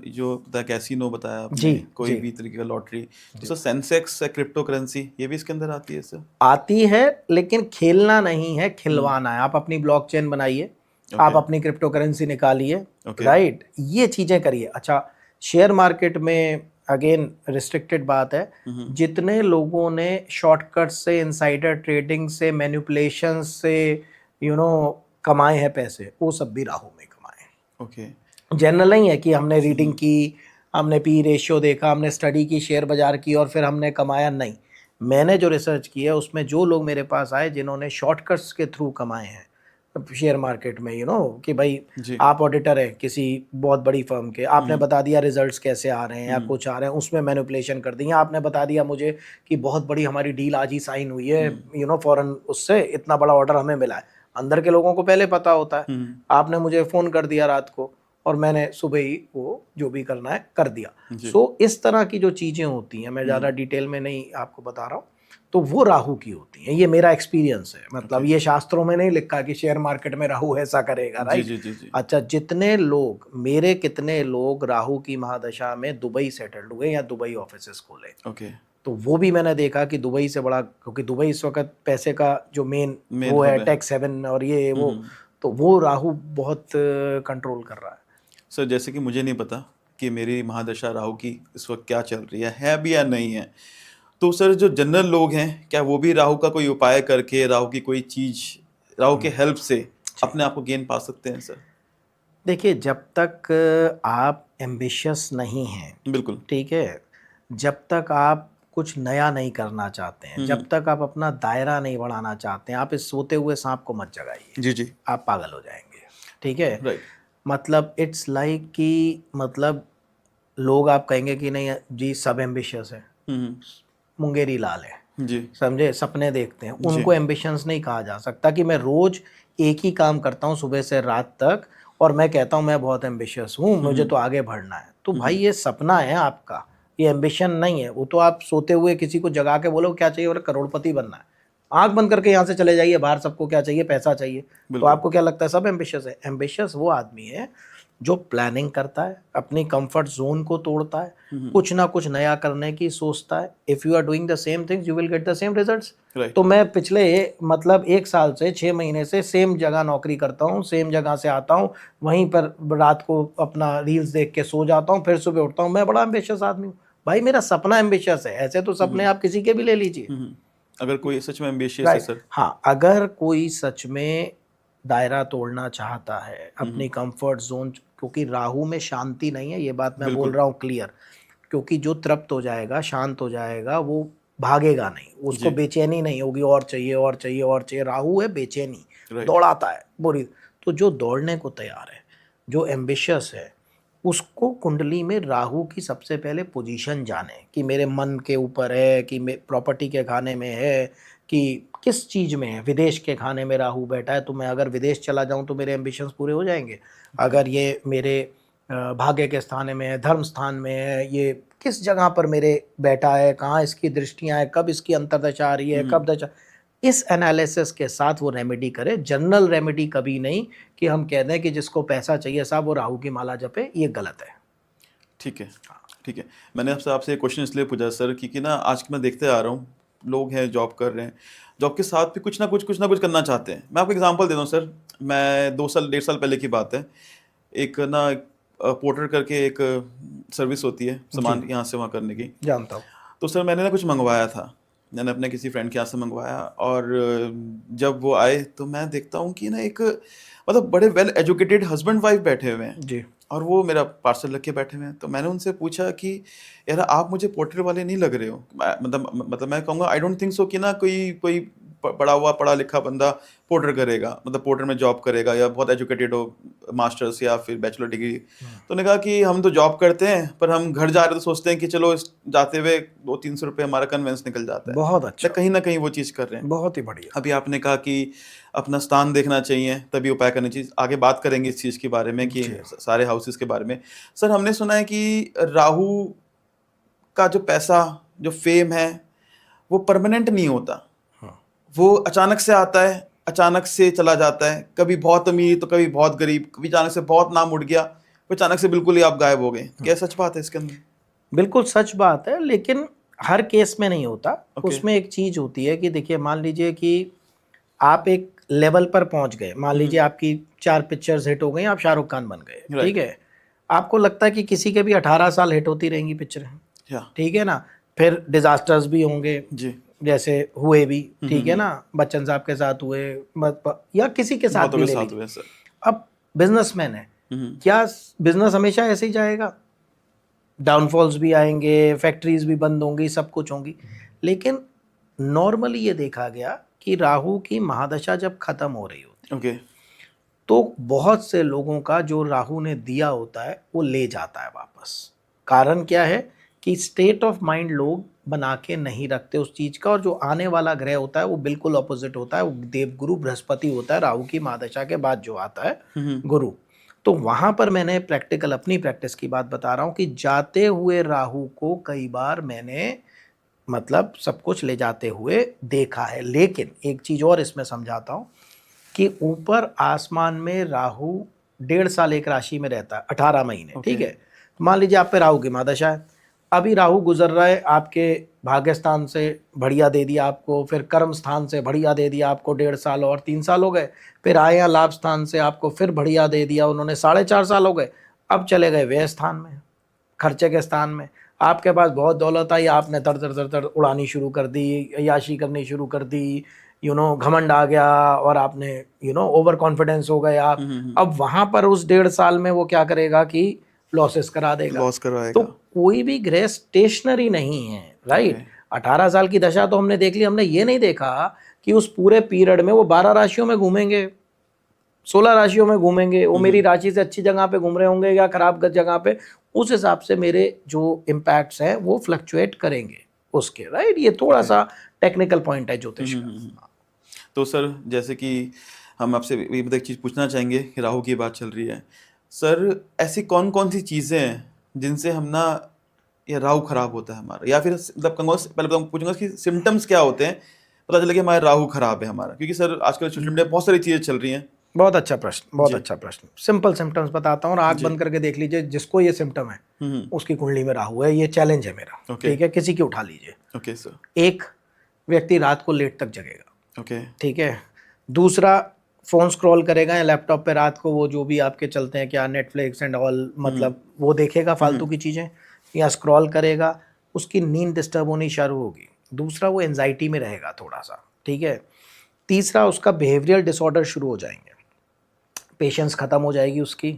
जो कैसीनो बताया आपने, जी, कोई जी, भी तरीके का लॉटरी, तो सर सेंसेक्स क्रिप्टो करेंसी ये भी इसके अंदर आती है सर? आती है, लेकिन खेलना नहीं है, खिलवाना है। आप अपनी ब्लॉकचेन बनाइए, आप अपनी क्रिप्टो करेंसी निकालिए, राइट, ये चीजें करिए। अच्छा, शेयर मार्केट में अगेन रिस्ट्रिक्टेड बात है। जितने लोगों ने शॉर्टकट से, इनसाइडर ट्रेडिंग से, मैनिपुलेशन से, यू नो, कमाए हैं पैसे, वो सब भी राहु में कमाए। ओके। जनरल नहीं है कि हमने रीडिंग की, हमने पी रेशियो देखा, हमने स्टडी की शेयर बाजार की और फिर हमने कमाया, नहीं। मैंने जो रिसर्च की है उसमें जो लोग मेरे पास आए जिन्होंने शॉर्टकट्स के थ्रू कमाए हैं शेयर मार्केट में, कि भाई जी। आप ऑडिटर है किसी बहुत बड़ी फर्म के, आपने बता दिया रिजल्ट्स कैसे आ रहे हैं या कुछ आ रहे हैं, उसमें मैनिपुलेशन कर दी, या आपने बता दिया मुझे कि बहुत बड़ी हमारी डील आज ही साइन हुई है, फॉरेन उससे इतना बड़ा ऑर्डर हमें मिला है। अंदर के लोगों को पहले पता होता है, आपने मुझे फ़ोन कर दिया रात को और मैंने सुबह ही वो जो भी करना है कर दिया। सो इस तरह की जो चीज़ें होती हैं, मैं ज़्यादा डिटेल में नहीं आपको बता रहा हूँ, तो वो राहु की होती हैं। ये मेरा एक्सपीरियंस है, मतलब ये शास्त्रों में नहीं लिखा कि शेयर मार्केट में राहु ऐसा करेगा, राइट? जी, जी, जी। अच्छा, जितने लोग मेरे, कितने लोग राहु की महादशा में दुबई सेटल्ड हुए या दुबई ऑफिसेस खोले, ओके। तो वो भी मैंने देखा कि दुबई से बड़ा, क्योंकि दुबई इस वक्त पैसे का जो मेन वो है, टैक्स हेवन और ये वो, तो वो राहु बहुत कंट्रोल कर रहा है। सर जैसे कि मुझे नहीं पता कि मेरी महादशा राहु की इस वक्त क्या चल रही है भी या नहीं है, तो सर जो जनरल लोग हैं क्या वो भी राहु का कोई उपाय करके, राहु की कोई चीज, राहु के हेल्प से अपने आप को गेन पा सकते हैं सर? देखिए, जब तक आप एम्बिशियस नहीं हैं, बिल्कुल। ठीक है, जब तक आप कुछ नया नहीं करना चाहते हैं, जब तक आप अपना दायरा नहीं बढ़ाना चाहते हैं, आप इस सोते हुए सांप को मत जगाइए। जी जी। आप पागल हो जाएंगे, ठीक है? राइट। मतलब इट्स लाइक कि मतलब लोग आप कहेंगे कि नहीं जी सब एम्बिशियस है, मुंगेरी लाल है जी समझे, सपने देखते हैं, उनको एम्बिशंस नहीं कहा जा सकता। कि मैं रोज एक ही काम करता हूँ सुबह से रात तक और मैं कहता हूँ मैं बहुत एम्बिशियस हूँ, मुझे तो आगे बढ़ना है, तो भाई ये सपना है आपका, ये एम्बिशन नहीं है। वो तो आप सोते हुए किसी को जगा के बोलो क्या चाहिए, बोले करोड़पति बनना है, आंख बंद करके यहाँ से चले जाइए बाहर, सबको क्या चाहिए, पैसा चाहिए, तो आपको क्या लगता है सब एम्बिशियस है? एम्बिशियस वो आदमी है जो प्लानिंग करता है, अपनी कंफर्ट जोन को तोड़ता है, कुछ ना कुछ नया करने की सोचता है। If you are doing the same things you will get the same results. तो मैं पिछले मतलब 1 साल से 6 महीने से सेम जगह नौकरी करता हूँ, सेम जगह से आता हूँ, वहीं पर रात को अपना रील्स देख के सो जाता हूँ, फिर सुबह उठता हूँ। मैं बड़ा एम्बिशियस आदमी हूँ भाई, मेरा सपना एम्बिशियस है। ऐसे तो सपने आप किसी के भी ले लीजिए, अगर कोई सच में एम्बिशियस है सर। हाँ, अगर कोई सच में दायरा तोड़ना चाहता है, अपनी कंफर्ट जोन, क्योंकि राहु में शांति नहीं है, ये बात मैं बोल रहा हूँ क्लियर, क्योंकि जो तृप्त हो जाएगा, शांत हो जाएगा, वो भागेगा नहीं, उसको बेचैनी नहीं होगी, और चाहिए और चाहिए और चाहिए। राहु है बेचैनी, दौड़ाता है बुरी। तो जो दौड़ने को तैयार है, जो एम्बिशियस है, उसको कुंडली में राहु की सबसे पहले पोजीशन जाने कि मेरे मन के ऊपर है, कि प्रॉपर्टी के खाने में है, कि किस चीज़ में है। विदेश के खाने में राहु बैठा है, तो मैं अगर विदेश चला जाऊं तो मेरे एम्बिशंस पूरे हो जाएंगे। अगर ये मेरे भाग्य के स्थान में है, धर्म स्थान में है, ये किस जगह पर मेरे बैठा है, कहाँ इसकी दृष्टियाँ हैं, कब इसकी अंतर्दशा आ रही है, कब दशा, इस एनालिसिस के साथ वो रेमेडी करे। जनरल रेमेडी कभी नहीं कि हम कह दें कि जिसको पैसा चाहिए साहब वो राहु की माला जपे, ये गलत है। ठीक है, ठीक है। मैंने आपसे एक क्वेश्चन इसलिए पूछा सर क्योंकि ना आज मैं देखते आ रहा हूँ लोग हैं जॉब कर रहे हैं, जॉब के साथ भी कुछ ना कुछ करना चाहते हैं। मैं आपको एग्जांपल देता हूँ सर, मैं 2 साल 1.5 साल पहले की बात है, एक ना पोर्टर करके एक सर्विस होती है सामान यहाँ से वहाँ करने की, जानता हूँ। तो सर मैंने ना कुछ मंगवाया था, मैंने अपने किसी फ्रेंड के यहाँ से मंगवाया, और जब वो आए तो मैं देखता हूँ कि ना एक मतलब बड़े वेल एजुकेटेड हस्बैंड वाइफ बैठे हुए हैं जी, और वो मेरा पार्सल रख के बैठे हुए हैं। तो मैंने उनसे पूछा कि यार आप मुझे पोर्टर वाले नहीं लग रहे हो, मतलब मैं कहूँगा आई डोंट थिंक सो कि ना कोई पढ़ा हुआ पढ़ा लिखा बंदा पोर्टर करेगा, मतलब पोर्टर में जॉब करेगा या बहुत एजुकेटेड हो, मास्टर्स या फिर बैचलर डिग्री। तो उन्होंने कहा कि हम तो जॉब करते हैं पर हम घर जा रहे तो सोचते हैं कि चलो जाते हुए 200-300 रुपये हमारा कन्वेंस निकल जाता है। बहुत अच्छा, कहीं ना कहीं वो चीज़ कर रहे हैं। बहुत ही बढ़िया। अभी आपने कहा कि अपना स्थान देखना चाहिए तभी उपाय करना चाहिए, आगे बात करेंगे इस चीज़ के बारे में कि सारे हाउसेस के बारे में। सर हमने सुना है कि राहु का जो पैसा, जो फेम है, वो परमानेंट नहीं होता, वो अचानक से आता है, अचानक से चला जाता है, कभी बहुत अमीर तो कभी बहुत गरीब, कभी अचानक से बहुत नाम उठ गया, फिर अचानक से बिल्कुल ही आप गायब हो गए। क्या सच बात है इसके अंदर? बिल्कुल सच बात है, लेकिन हर केस में नहीं होता। उसमें एक चीज होती है कि देखिए, मान लीजिए कि आप एक लेवल पर पहुंच गए, मान लीजिए आपकी 4 पिक्चर्स हिट हो गई, आप शाहरुख खान बन गए, ठीक है। आपको लगता है कि किसी के भी 18 साल हिट होती रहेंगी पिक्चरें, ठीक है ना, फिर डिजास्टर्स भी होंगे, जैसे हुए भी, ठीक है ना, बच्चन साहब के साथ हुए, या किसी के साथ बहुतों भी के ले साथ लीजिए। हुए सर। अब बिजनेसमैन है, क्या बिजनेस हमेशा ऐसे ही जाएगा? डाउनफॉल्स भी आएंगे, फैक्ट्रीज भी बंद होंगी, सब कुछ होंगी। लेकिन नॉर्मली ये देखा गया कि राहु की महादशा जब खत्म हो रही होती ओके। तो बहुत से लोगों का जो राहु ने दिया होता है वो ले जाता है वापस। कारण क्या है कि स्टेट ऑफ माइंड लोग बना के नहीं रखते उस चीज का, और जो आने वाला ग्रह होता है वो बिल्कुल ऑपोजिट होता है, वो देवगुरु बृहस्पति होता है राहु की महादशा के बाद जो आता है गुरु। तो वहां पर मैंने प्रैक्टिकल अपनी प्रैक्टिस की बात बता रहा हूं कि जाते हुए राहु को कई बार मैंने मतलब सब कुछ ले जाते हुए देखा है। लेकिन एक चीज और इसमें समझाता हूं कि ऊपर आसमान में राहु 1.5 साल एक राशि में रहता है, 18 महीने, ठीक है। मान लीजिए आप पे राहु की महादशा है, अभी राहु गुजर रहा है आपके भाग्य स्थान से, बढ़िया दे दिया आपको, फिर कर्म स्थान से बढ़िया दे दिया आपको 1.5 साल और 3 साल हो गए, फिर आया लाभ स्थान से आपको फिर बढ़िया दे दिया उन्होंने, 4.5 साल हो गए। अब चले गए व्यय स्थान में, खर्चे के स्थान में, आपके पास बहुत दौलत आई, आपने तर तर तर तर उड़ानी शुरू कर दी, अय्याशी करनी शुरू कर दी, घमंड आ गया और आपने ओवर कॉन्फिडेंस हो गए आप। अब वहां पर उस 1.5 साल में वो क्या करेगा कि लॉसेस करा देगा। लॉस करवाएगा। तो कोई भी ग्रह स्टेशनरी नहीं है, राइट। 18 साल की दशा तो हमने देख ली, हमने ये नहीं देखा कि उस पूरे पीरियड में वो 12 राशियों में घूमेंगे, 16 राशियों में घूमेंगे, वो मेरी राशि से अच्छी जगह पे घूम रहे होंगे या खराब जगह पे, उस हिसाब से मेरे जो इम्पैक्ट्स हैं वो फ्लक्चुएट करेंगे उसके, राइट। ये थोड़ा सा टेक्निकल पॉइंट है ज्योतिष का। तो सर जैसे कि हम आपसे एक चीज़ पूछना चाहेंगे कि राहु की बात चल रही है सर, ऐसी कौन कौन सी चीज़ें हैं जिनसे हम ना ये राहु खराब होता है हमारा, या फिर मतलब पहले तो पूछूंगा कि सिम्टम्स क्या होते हैं पता चले कि हमारा राहु खराब है हमारा, क्योंकि सर आजकल सोशल मीडिया बहुत सारी चीज़ें चल रही हैं। बहुत अच्छा प्रश्न, बहुत अच्छा प्रश्न। सिंपल सिम्टम्स बताता हूँ और आंख बंद करके देख लीजिए, जिसको ये सिम्टम है उसकी कुंडली में राहु है, ये चैलेंज है मेरा, ठीक है, किसी की उठा लीजिए। Okay sir. एक व्यक्ति रात को लेट तक जगेगा, ओके, ठीक है। दूसरा फोन स्क्रॉल करेगा या लैपटॉप पे रात को, वो जो भी आपके चलते हैं क्या, नेटफ्लिक्स एंड ऑल, मतलब वो देखेगा फालतू की चीज़ें या स्क्रॉल करेगा, उसकी नींद डिस्टर्ब होनी शुरू होगी। दूसरा वो एंजाइटी में रहेगा थोड़ा सा, ठीक है। तीसरा उसका बिहेवियरल डिसऑर्डर शुरू हो जाएंगे, पेशेंस खत्म हो जाएगी उसकी,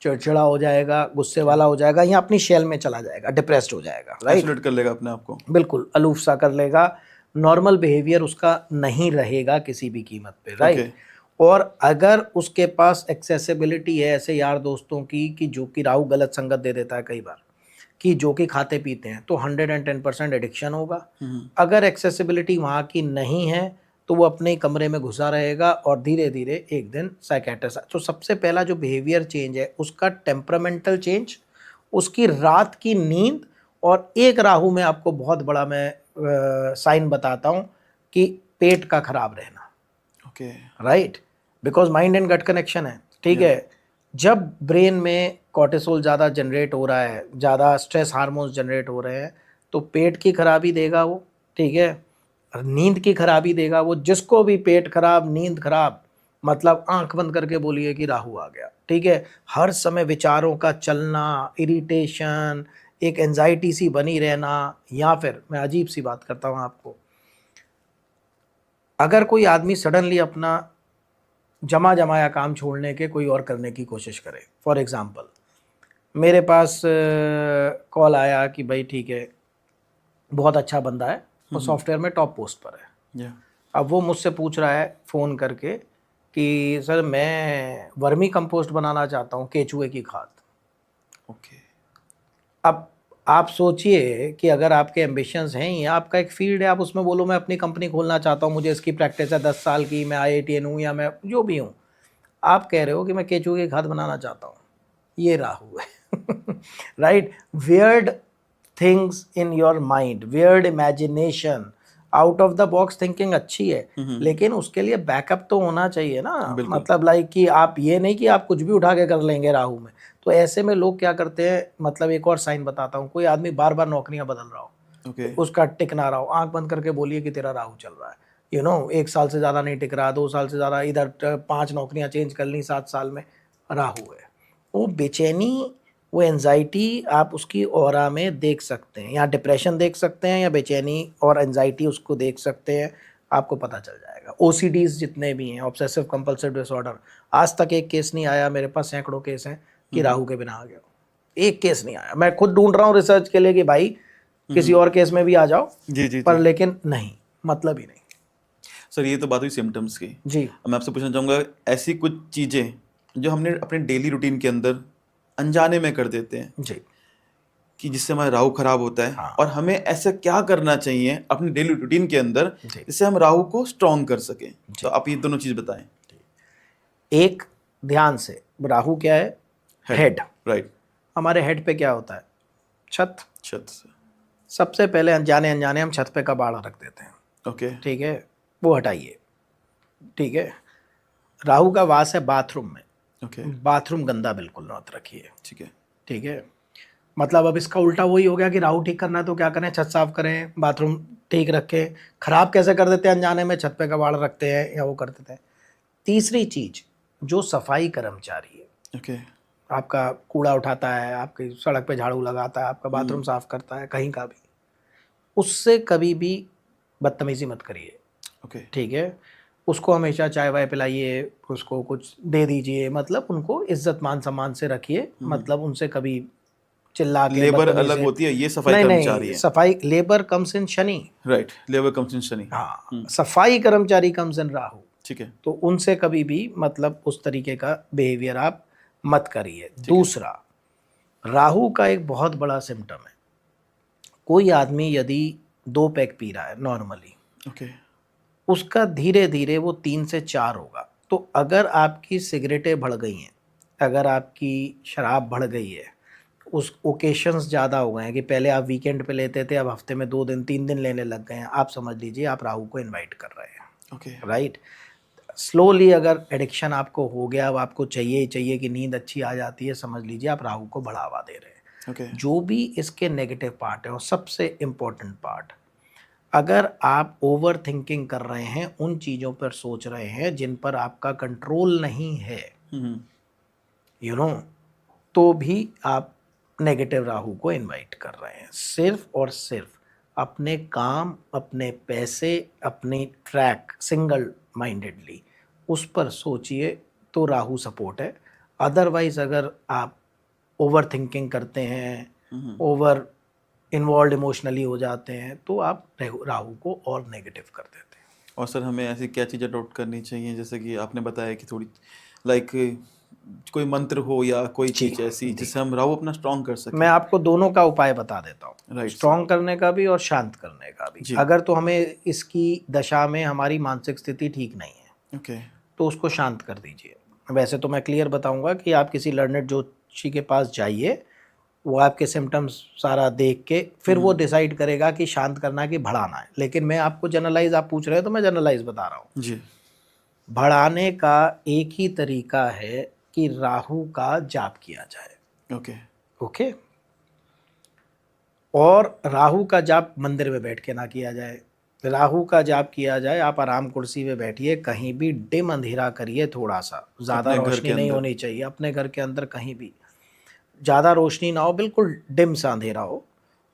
चिड़चिड़ा हो जाएगा, गुस्से वाला हो जाएगा या अपनी शेल में चला जाएगा, डिप्रेस्ड हो जाएगा, राइट। आइसोलेट कर लेगा अपने आप को, बिल्कुल अलूफ सा कर लेगा, नॉर्मल बिहेवियर उसका नहीं रहेगा किसी भी कीमत पे, राइट। और अगर उसके पास एक्सेसिबिलिटी है ऐसे यार दोस्तों की कि जो कि राहु गलत संगत दे देता है कई बार, कि जो कि खाते पीते हैं, तो 110% एडिक्शन होगा। अगर एक्सेसिबिलिटी वहाँ की नहीं है तो वो अपने कमरे में घुसा रहेगा और धीरे धीरे एक दिन साइकेट्रिस्ट। तो सबसे पहला जो बिहेवियर चेंज है उसका टेम्परामेंटल चेंज, उसकी रात की नींद, और एक राहु में आपको बहुत बड़ा मैं साइन बताता हूँ कि पेट का खराब रहना, okay, right, because mind and gut connection है, ठीक है। जब ब्रेन में कॉर्टिसोल ज़्यादा जनरेट हो रहा है, ज़्यादा स्ट्रेस हार्मोन्स जनरेट हो रहे हैं, तो पेट की खराबी देगा वो, ठीक है, नींद की खराबी देगा वो। जिसको भी पेट खराब, नींद खराब, मतलब आंख बंद करके बोलिए कि राहु आ गया, ठीक है। हर समय विचारों का चलना, इरिटेशन, एक एंजाइटी सी बनी रहना, या फिर मैं अजीब सी बात करता हूँ आपको, अगर कोई आदमी सडनली अपना जमा जमाया काम छोड़ने के कोई और करने की कोशिश करे, फॉर एग्जांपल मेरे पास कॉल आया कि भाई ठीक है, बहुत अच्छा बंदा है, वो सॉफ्टवेयर में टॉप पोस्ट पर है, अब वो मुझसे पूछ रहा है फ़ोन करके कि सर मैं वर्मी कंपोस्ट बनाना चाहता हूँ, केचुए की खाद। ओके, अब आप सोचिए कि अगर आपके एम्बिशंस हैं, ये आपका एक फील्ड है, आप उसमें बोलो मैं अपनी कंपनी खोलना चाहता हूँ, मुझे इसकी प्रैक्टिस है 10 साल की, मैं IITN हूँ या मैं जो भी हूँ, आप कह रहे हो कि मैं केचुए की खाद बनाना चाहता हूँ, ये राहु है right. Weird things in your mind, weird imagination, out of the box thinking अच्छी है, लेकिन उसके लिए बैकअप तो होना चाहिए ना, मतलब लाइक कि आप ये नहीं कि आप कुछ भी उठा के कर लेंगे राहु में। तो ऐसे में लोग क्या करते हैं, मतलब एक और साइन बताता हूँ, कोई आदमी बार बार नौकरियां बदल रहा हो, उसका टिक ना रहा हो, आंख बंद करके बोलिए कि तेरा राहु चल रहा है, 1 साल से ज़्यादा नहीं टिक रहा, 2 साल से ज़्यादा, इधर 5 नौकरियां चेंज कर ली 7 साल में, राहु है। वो बेचैनी वो एंजाइटी आप उसकी ऑरा में देख सकते हैं, या डिप्रेशन देख सकते हैं, या बेचैनी और एंजाइटी उसको देख सकते हैं, आपको पता चल जाएगा। ओसीडीज जितने भी हैं, ऑब्सेसिव कंपल्सिव डिसऑर्डर, आज तक एक केस नहीं आया मेरे पास, सैकड़ों केस हैं कि राहु के बिना आ गया, एक केस नहीं आया। मैं खुद ढूंढ रहा हूँ रिसर्च के लिए कि भाई किसी और केस में भी आ जाओ, जी जी पर लेकिन नहीं, मतलब ही नहीं। सर, ये तो बात हुई सिम्टम्स की। जी अब मैं आपसे पूछना चाहूँगा, ऐसी कुछ चीज़ें जो हमने अपने डेली रूटीन के अंदर अनजाने में कर देते हैं जी कि जिससे हमारा राहु खराब होता है, हाँ। और हमें ऐसा क्या करना चाहिए अपने डेली रूटीन के अंदर जी जिससे हम राहु को स्ट्रॉन्ग कर सकें? जी। तो आप ये दोनों चीज़ बताएं। एक, ध्यान से, राहु क्या है? हेड। राइट। हमारे हेड पे क्या होता है? छत। छत से। सबसे पहले अनजाने अनजाने हम छत पे कबाड़ रख देते हैं, ओके। ठीक है, वो हटाइए, ठीक है। राहु का वास है बाथरूम में, ओके। बाथरूम गंदा बिल्कुल मत रखिए, ठीक है। ठीक है। मतलब अब इसका उल्टा वही हो गया कि राहु ठीक करना है तो क्या करें? छत साफ करें, बाथरूम ठीक रखें। खराब कैसे कर देते हैं अनजाने में? छत पे कबाड़ रखते हैं या वो कर देते हैं। तीसरी चीज, जो सफाई कर्मचारी है, ओके। आपका कूड़ा उठाता है, आपकी सड़क पे झाड़ू लगाता है, आपका बाथरूम साफ करता है, कहीं का भी, उससे कभी भी बदतमीजी मत करिए, ओके। ठीक है। उसको हमेशा चाय वाय पिलाइए, उसको कुछ दे दीजिए, मतलब उनको इज्जत मान सम्मान से रखिए, मतलब उनसे कभी चिल्ला के लेबर बदतमीजी अलग से। होती है, ये सफाई नहीं कर्मचारी नहीं, है। सफाई, labour comes in Shani. Right, labour comes in Shani. हाँ, सफाई कर्मचारी कम्स इन राहु। ठीक है। तो उनसे कभी भी मतलब उस तरीके का बिहेवियर आप मत करिए। है। दूसरा, राहु का एक बहुत बड़ा सिम्टम है, कोई आदमी यदि 2 पैक पी रहा है नॉर्मली, ओके। उसका धीरे धीरे वो 3 से 4 होगा। तो अगर आपकी सिगरेटें बढ़ गई हैं, अगर आपकी शराब बढ़ गई है, उस ओकेशंस ज़्यादा हो गए हैं कि पहले आप वीकेंड पे लेते थे, अब हफ्ते में 2 दिन 3 दिन लेने लग गए हैं, आप समझ लीजिए आप राहु को इनवाइट कर रहे हैं, ओके। राइट। स्लोली अगर एडिक्शन आपको हो गया, अब आपको चाहिए ही चाहिए कि नींद अच्छी आ जाती है, समझ लीजिए आप राहु को बढ़ावा दे रहे हैं। ओके। जो भी इसके नेगेटिव पार्ट है, और सबसे इम्पोर्टेंट पार्ट, अगर आप ओवर थिंकिंग कर रहे हैं, उन चीज़ों पर सोच रहे हैं जिन पर आपका कंट्रोल नहीं है, यू नो, तो भी आप नेगेटिव राहु को इनवाइट कर रहे हैं। सिर्फ और सिर्फ अपने काम, अपने पैसे, अपनी ट्रैक सिंगल माइंडेडली उस पर सोचिए, तो राहु सपोर्ट है। अदरवाइज अगर आप ओवर थिंकिंग करते हैं, ओवर इन्वॉल्व इमोशनली हो जाते हैं, तो आप राहु को और नेगेटिव कर देते हैं। और सर, हमें ऐसी क्या चीज़ अडॉप्ट करनी चाहिए, जैसे कि आपने बताया कि थोड़ी लाइक कोई मंत्र हो या कोई जी चीज़ ऐसी जी, जिससे हम राहु अपना स्ट्रॉन्ग कर सकें? मैं आपको दोनों का उपाय बता देता हूँ, राइट। स्ट्रॉन्ग करने का भी और शांत करने का भी। जी। अगर तो हमें इसकी दशा में हमारी मानसिक स्थिति ठीक नहीं है, ओके। तो उसको शांत कर दीजिए। वैसे तो मैं क्लियर बताऊंगा कि आप किसी लर्नेड जोशी के पास जाइए, वो आपके सिम्टम्स सारा देख के फिर वो डिसाइड करेगा कि शांत करना है कि बढ़ाना है। लेकिन मैं आपको जनरलाइज, आप पूछ रहे हो तो मैं जनरलाइज बता रहा हूँ। जी। बढ़ाने का एक ही तरीका है कि राहु का जाप किया जाए, ओके। ओके। और राहु का जाप मंदिर में बैठ के ना किया जाए, राहु का जाप किया जाए, आप आराम कुर्सी पे बैठिए, कहीं भी डिम अंधेरा करिए, थोड़ा सा, ज़्यादा अपने घर रोशनी के नहीं अंदर। होनी चाहिए, अपने घर के अंदर कहीं भी ज़्यादा रोशनी ना हो, बिल्कुल डिम सा अंधेरा हो।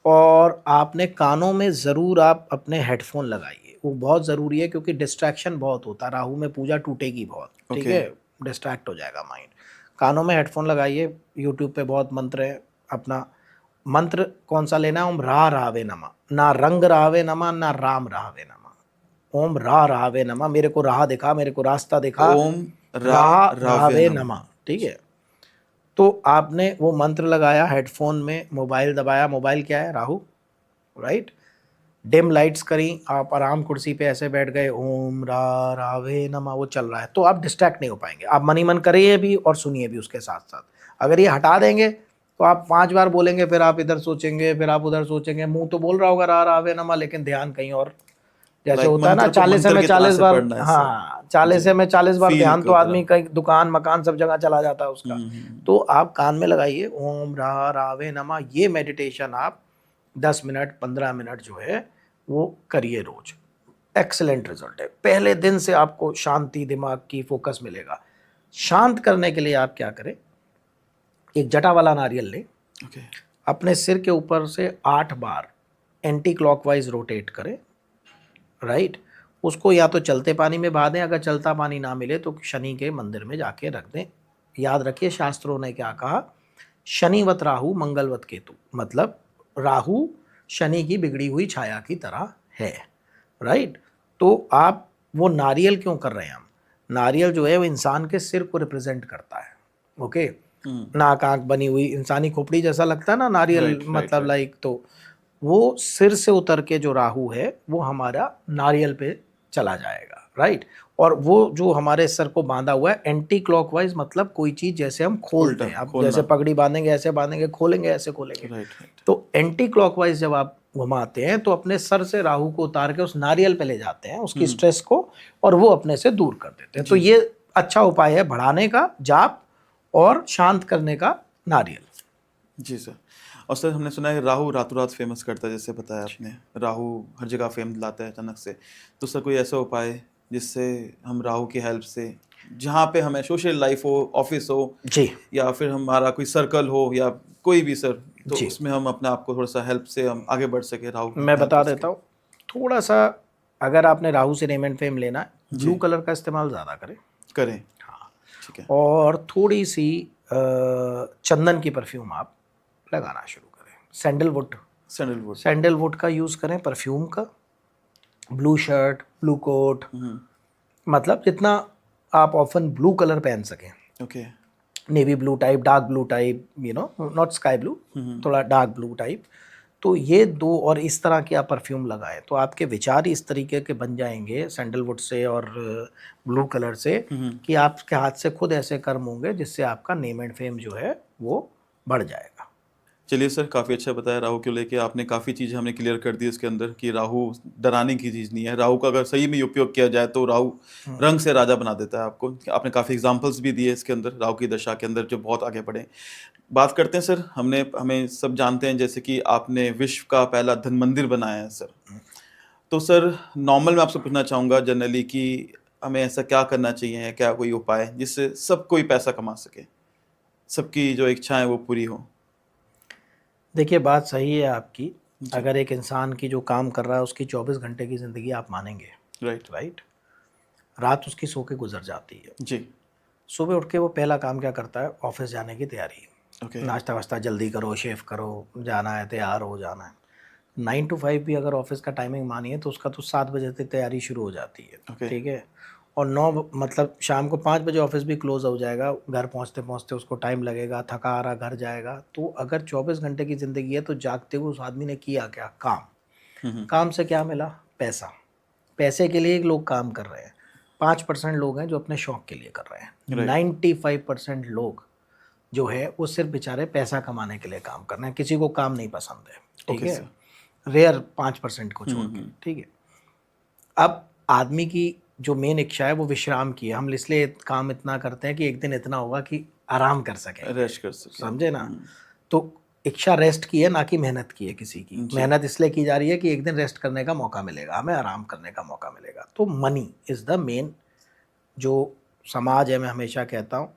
और आपने कानों में ज़रूर आप अपने हेडफोन लगाइए, वो बहुत ज़रूरी है, क्योंकि डिस्ट्रैक्शन बहुत होता है राहु में, पूजा टूटेगी बहुत, ठीक ओके। है, डिस्ट्रैक्ट हो जाएगा माइंड। कानों में हेडफोन लगाइए, यूट्यूब पे बहुत मंत्र है। अपना मंत्र कौन सा लेना है? ओम रा रावे नमा, ना रंग रावे नमा, ना राम रावे नमा, ओम रा रावे नमा, मेरे को राह दिखा, मेरे को रास्ता दिखा, ओम रा राह राव्य रावे नमः। नमा, ठीक है। तो आपने वो मंत्र लगाया हेडफोन में, मोबाइल दबाया, मोबाइल क्या है? राहु, राइट। डिम लाइट्स करी, आप आराम कुर्सी पे ऐसे बैठ गए, ओम रा रावे नमा, वो चल रहा है, तो आप डिस्ट्रैक्ट नहीं हो पाएंगे। आप मन ही मन करिए भी और सुनिए भी उसके साथ साथ। अगर ये हटा देंगे तो आप 5 बार बोलेंगे, फिर आप इधर सोचेंगे, फिर आप उधर सोचेंगे, मुंह तो बोल रहा होगा रा रावे नमा, लेकिन ध्यान कहीं और। जैसे लाइक होता है ना, मंत्र को 40 मंत्र में की तरह 40 से बार, पढ़ना है सर। हाँ, 40 जी। में 40 बार फील ध्यान, तो की आदमी तरह। कहीं दुकान मकान सब जगह चला जाता है उसका। तो आप कान में लगाइए, ओम रा रावे नमा, ये मेडिटेशन आप 10 मिनट 15 मिनट जो है वो करिए रोज। एक्सेलेंट रिजल्ट है, पहले दिन से आपको शांति, दिमाग की फोकस मिलेगा। शांत करने के लिए आप क्या करें, एक जटा वाला नारियल लें, ओके। अपने सिर के ऊपर से 8 बार एंटी क्लॉकवाइज रोटेट करें, राइट। उसको या तो चलते पानी में बहा दें, अगर चलता पानी ना मिले तो शनि के मंदिर में जाके रख दें। याद रखिए शास्त्रों ने क्या कहा, शनिवत राहु मंगलवत केतु, मतलब राहु शनि की बिगड़ी हुई छाया की तरह है, राइट। तो आप वो नारियल क्यों कर रहे हैं हम, नारियल जो है वो इंसान के सिर को रिप्रेजेंट करता है, ओके। नाक आंख बनी हुई इंसानी खोपड़ी जैसा लगता है ना नारियल, Right, right, मतलब right. लाइक, तो वो सिर से उतर के जो राहु है वो हमारा नारियल पे चला जाएगा, राइट। और वो जो हमारे सर को बांधा हुआ है एंटी क्लॉकवाइज, मतलब कोई चीज जैसे हम खोलते उल्टा हैं, अब खोलना। जैसे पगड़ी बांधेंगे ऐसे बांधेंगे, खोलेंगे ऐसे खोलेंगे, राइट राइट। तो एंटी क्लॉकवाइज जब आप घुमाते हैं तो अपने सर से राहु को उतार के उस नारियल पे ले जाते हैं, उसकी स्ट्रेस को, और वो अपने से दूर कर देते हैं। तो ये अच्छा उपाय है बढ़ाने का, जाप और शांत करने का नारियल। जी सर। और सर हमने सुना है राहु रातों रात फेमस करता है, जैसे बताया आपने, राहु हर जगह फेम लाता है अचानक से। तो सर कोई ऐसा उपाय जिससे हम राहु की हेल्प से, जहाँ पे हमें सोशल लाइफ हो, ऑफिस हो, जी या फिर हमारा कोई सर्कल हो, या कोई भी सर, तो जी, उसमें हम अपने आप को थोड़ा सा हेल्प से हम आगे बढ़ सके, राहु की मैं हेल्प बता हो देता सके। हूँ थोड़ा सा। अगर आपने राहु से रेमेंड फेम लेना है, ब्लू जी। कलर का इस्तेमाल ज़्यादा करें, करें। हाँ। ठीक है। और थोड़ी सी चंदन की परफ्यूम आप लगाना शुरू करें, सैंडलवुड, सैंडलवुड। सैंडलवुड का यूज़ करें परफ्यूम का। ब्लू शर्ट, ब्लू कोट, मतलब जितना आप ऑफन ब्लू कलर पहन सकें, okay. Navy blue type, dark blue type, you know, not sky blue, थोड़ा डार्क ब्लू टाइप। तो ये दो, और इस तरह की आप परफ्यूम लगाएं तो आपके विचार ही इस तरीके के बन जाएंगे सैंडलवुड से और ब्लू कलर से, कि आपके हाथ से खुद ऐसे कर्म होंगे जिससे आपका नेम एंड फेम जो है वो बढ़ जाएगा। चलिए सर, काफ़ी अच्छा बताया राहु को लेके आपने, काफ़ी चीज़ें हमने क्लियर कर दी इसके अंदर कि राहु डराने की चीज़ नहीं है। राहु का अगर सही में उपयोग किया जाए तो राहु रंग से राजा बना देता है आपको। आपने काफ़ी एग्जांपल्स भी दिए इसके अंदर राहु की दशा के अंदर जो बहुत आगे बढ़े। बात करते हैं सर, हमें सब जानते हैं जैसे कि आपने विश्व का पहला धन मंदिर बनाया है सर। तो सर नॉर्मल मैं आपसे पूछना चाहूँगा जनरली कि हमें ऐसा क्या करना चाहिए, है क्या कोई उपाय जिससे सब कोई पैसा कमा सके, सबकी जो इच्छाएं वो पूरी हो? देखिए बात सही है आपकी। जी। अगर एक इंसान की जो काम कर रहा है उसकी 24 घंटे की ज़िंदगी आप मानेंगे, राइट। राइट, रात उसकी सो के गुजर जाती है, जी। सुबह उठ के वो पहला काम क्या करता है, ऑफिस जाने की तैयारी, ओके। नाश्ता वाश्ता जल्दी करो, शेव करो, जाना है, तैयार हो जाना है। 9 to 5 भी अगर ऑफिस का टाइमिंग मानिए तो उसका तो 7 बजे तक तैयारी शुरू हो जाती है, ओके। ठीक है। और 9, मतलब शाम को 5 बजे ऑफिस भी क्लोज हो जाएगा, घर पहुंचते पहुंचते उसको टाइम लगेगा, थका हारा घर जाएगा। तो अगर 24 घंटे की ज़िंदगी है तो जागते हुए उस आदमी ने किया क्या, काम। काम से क्या मिला, पैसा। पैसे के लिए लोग काम कर रहे हैं। 5% लोग हैं जो अपने शौक के लिए कर रहे हैं। राइट। 95% लोग जो है वो सिर्फ बेचारे पैसा कमाने के लिए काम कर रहे हैं, किसी को काम नहीं पसंद है, ठीक ओके है। सर। रेयर 5% को छोड़ के, ठीक है। अब आदमी की जो मेन इच्छा है वो विश्राम की है। हम इसलिए काम इतना करते हैं कि एक दिन इतना होगा कि आराम कर सकेंगे, रेस्ट कर सके। समझे ना। तो इच्छा रेस्ट की है, ना कि मेहनत की है किसी की। जी। मेहनत इसलिए की जा रही है कि एक दिन रेस्ट करने का मौका मिलेगा, हमें आराम करने का मौका मिलेगा। तो मनी इज़ द मेन, जो समाज है, मैं हमेशा कहता हूँ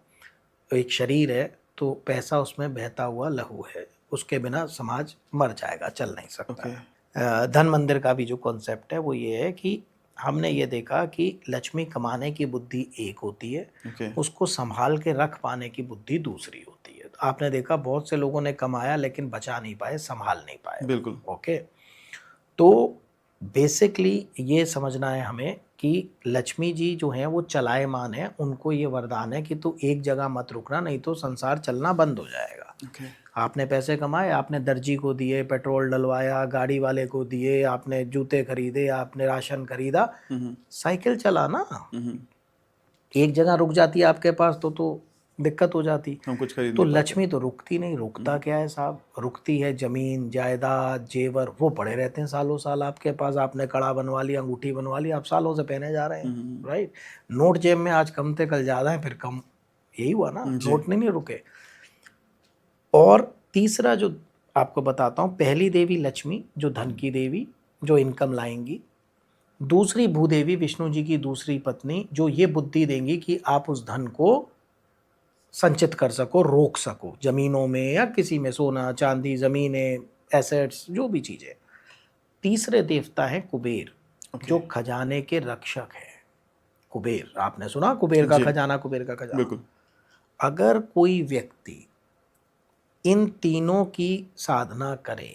एक शरीर है तो पैसा उसमें बहता हुआ लहू है, उसके बिना समाज मर जाएगा, चल नहीं सकता ओके। है। धन मंदिर का भी जो कॉन्सेप्ट है वो ये है कि हमने ये देखा कि लक्ष्मी कमाने की बुद्धि एक होती है, ओके। उसको संभाल के रख पाने की बुद्धि दूसरी होती है। तो आपने देखा बहुत से लोगों ने कमाया लेकिन बचा नहीं पाए, संभाल नहीं पाए, बिल्कुल। ओके। तो बेसिकली ये समझना है हमें कि लक्ष्मी जी जो हैं वो चलायमान है, उनको ये वरदान है कि तू एक जगह मत रुकना, नहीं तो संसार चलना बंद हो जाएगा। ओके। आपने पैसे कमाए, आपने दर्जी को दिए, पेट्रोल डलवाया, गाड़ी वाले को दिए, आपने जूते खरीदे, आपने राशन खरीदा, साइकिल चला ना। एक जगह रुक जाती है आपके पास तो दिक्कत हो जाती। हम कुछ खरीद तो नहीं पाते। लक्ष्मी तो रुकती नहीं, रुकता क्या है साहब, रुकती है जमीन जायदाद जेवर, वो पड़े रहते हैं सालों साल आपके पास। आपने कड़ा बनवा लिया, अंगूठी बनवा ली, आप सालों से पहने जा रहे हैं, राइट। नोट जेब में आज कम थे कल ज़्यादा है, फिर कम, यही हुआ ना, जी। नोट नहीं रुके। और तीसरा जो आपको बताता हूँ, पहली देवी लक्ष्मी जो धन की देवी, जो इनकम लाएंगी। दूसरी भूदेवी विष्णु जी की दूसरी पत्नी, जो ये बुद्धि देंगी कि आप उस धन को संचित कर सको, रोक सको, जमीनों में या किसी में, सोना चांदी, जमीनें, एसेट्स, जो भी चीजें। तीसरे देवता है कुबेर, जो खजाने के रक्षक है। कुबेर, आपने सुना कुबेर का जी खजाना, कुबेर का खजाना। बिल्कुल। अगर कोई व्यक्ति इन तीनों की साधना करे,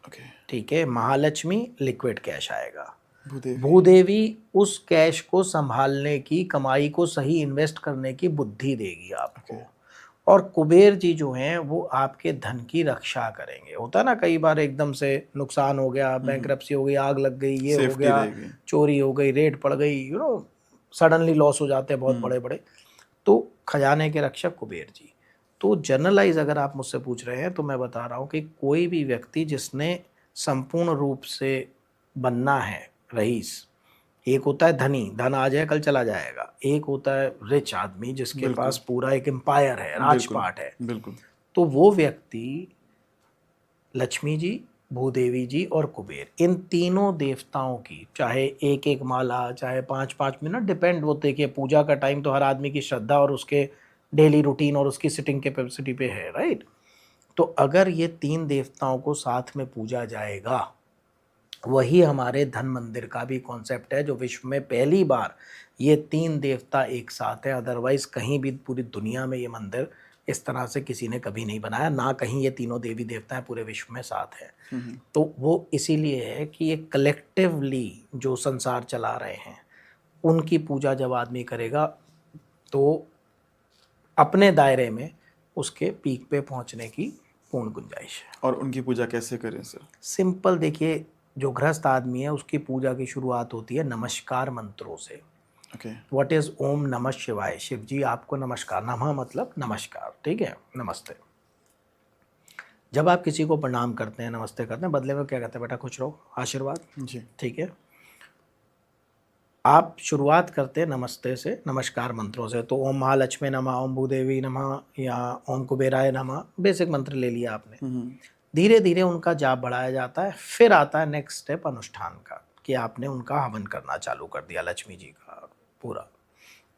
ओके। ठीक है, महालक्ष्मी लिक्विड कैश आएगा, भूदेवी। भूदेवी उस कैश को संभालने की, कमाई को सही इन्वेस्ट करने की बुद्धि देगी आपको, और कुबेर जी जो हैं वो आपके धन की रक्षा करेंगे। होता है ना कई बार एकदम से नुकसान हो गया, बैंकरप्सी हो गई, आग लग गई, ये हो सेफ्टी गया, रहेगी। चोरी हो गई, रेड पड़ गई, सडनली लॉस हो जाते हैं बहुत बड़े बड़े, तो खजाने के रक्षक कुबेर जी। तो जनरलाइज अगर आप मुझसे पूछ रहे हैं तो मैं बता रहा हूँ कि कोई भी व्यक्ति जिसने संपूर्ण रूप से बनना है रईस, एक होता है धनी, धन आ जाए कल चला जाएगा, एक होता है रिच आदमी जिसके बिल्कुल। पास पूरा एक एम्पायर है, राजपाट है। बिल्कुल। तो वो व्यक्ति लक्ष्मी जी, भूदेवी जी और कुबेर, इन तीनों देवताओं की चाहे एक एक माला, चाहे 5-5 मिनट, डिपेंड, वो देखिए पूजा का टाइम तो हर आदमी की श्रद्धा और उसके डेली रूटीन और उसकी सिटिंग कैपेसिटी पे है, राइट। तो अगर ये तीन देवताओं को साथ में पूजा जाएगा, वही हमारे धन मंदिर का भी कॉन्सेप्ट है, जो विश्व में पहली बार ये तीन देवता एक साथ है। अदरवाइज कहीं भी पूरी दुनिया में ये मंदिर इस तरह से किसी ने कभी नहीं बनाया, ना कहीं ये तीनों देवी देवता पूरे विश्व में साथ हैं। तो वो इसीलिए है कि ये कलेक्टिवली जो संसार चला रहे हैं, उनकी पूजा जब आदमी करेगा तो अपने दायरे में उसके पीक पे पहुंचने की पूर्ण गुंजाइश है। और उनकी पूजा कैसे करें सर? सिंपल, देखिए जो गृहस्थ आदमी है उसकी पूजा की शुरुआत होती है नमस्कार मंत्रों से। ओके। व्हाट इज ओम नमः शिवाय? शिव जी आपको नमस्कार, नमः मतलब नमस्कार, ठीक है, नमस्ते। जब आप किसी को प्रणाम करते हैं, नमस्ते करते हैं, बदले में क्या कहते हैं? बेटा खुश रहो, आशीर्वाद, जी। ठीक है। आप शुरुआत करते हैं नमस्ते से, नमस्कार मंत्रों से। तो ओम महालक्ष्मी नमः, ओम भूदेवी नमः, या ओम कुबेराय नमः, बेसिक मंत्र ले लिया आपने। धीरे धीरे उनका जाप बढ़ाया जाता है। फिर आता है नेक्स्ट स्टेप अनुष्ठान का, कि आपने उनका हवन करना चालू कर दिया लक्ष्मी जी का पूरा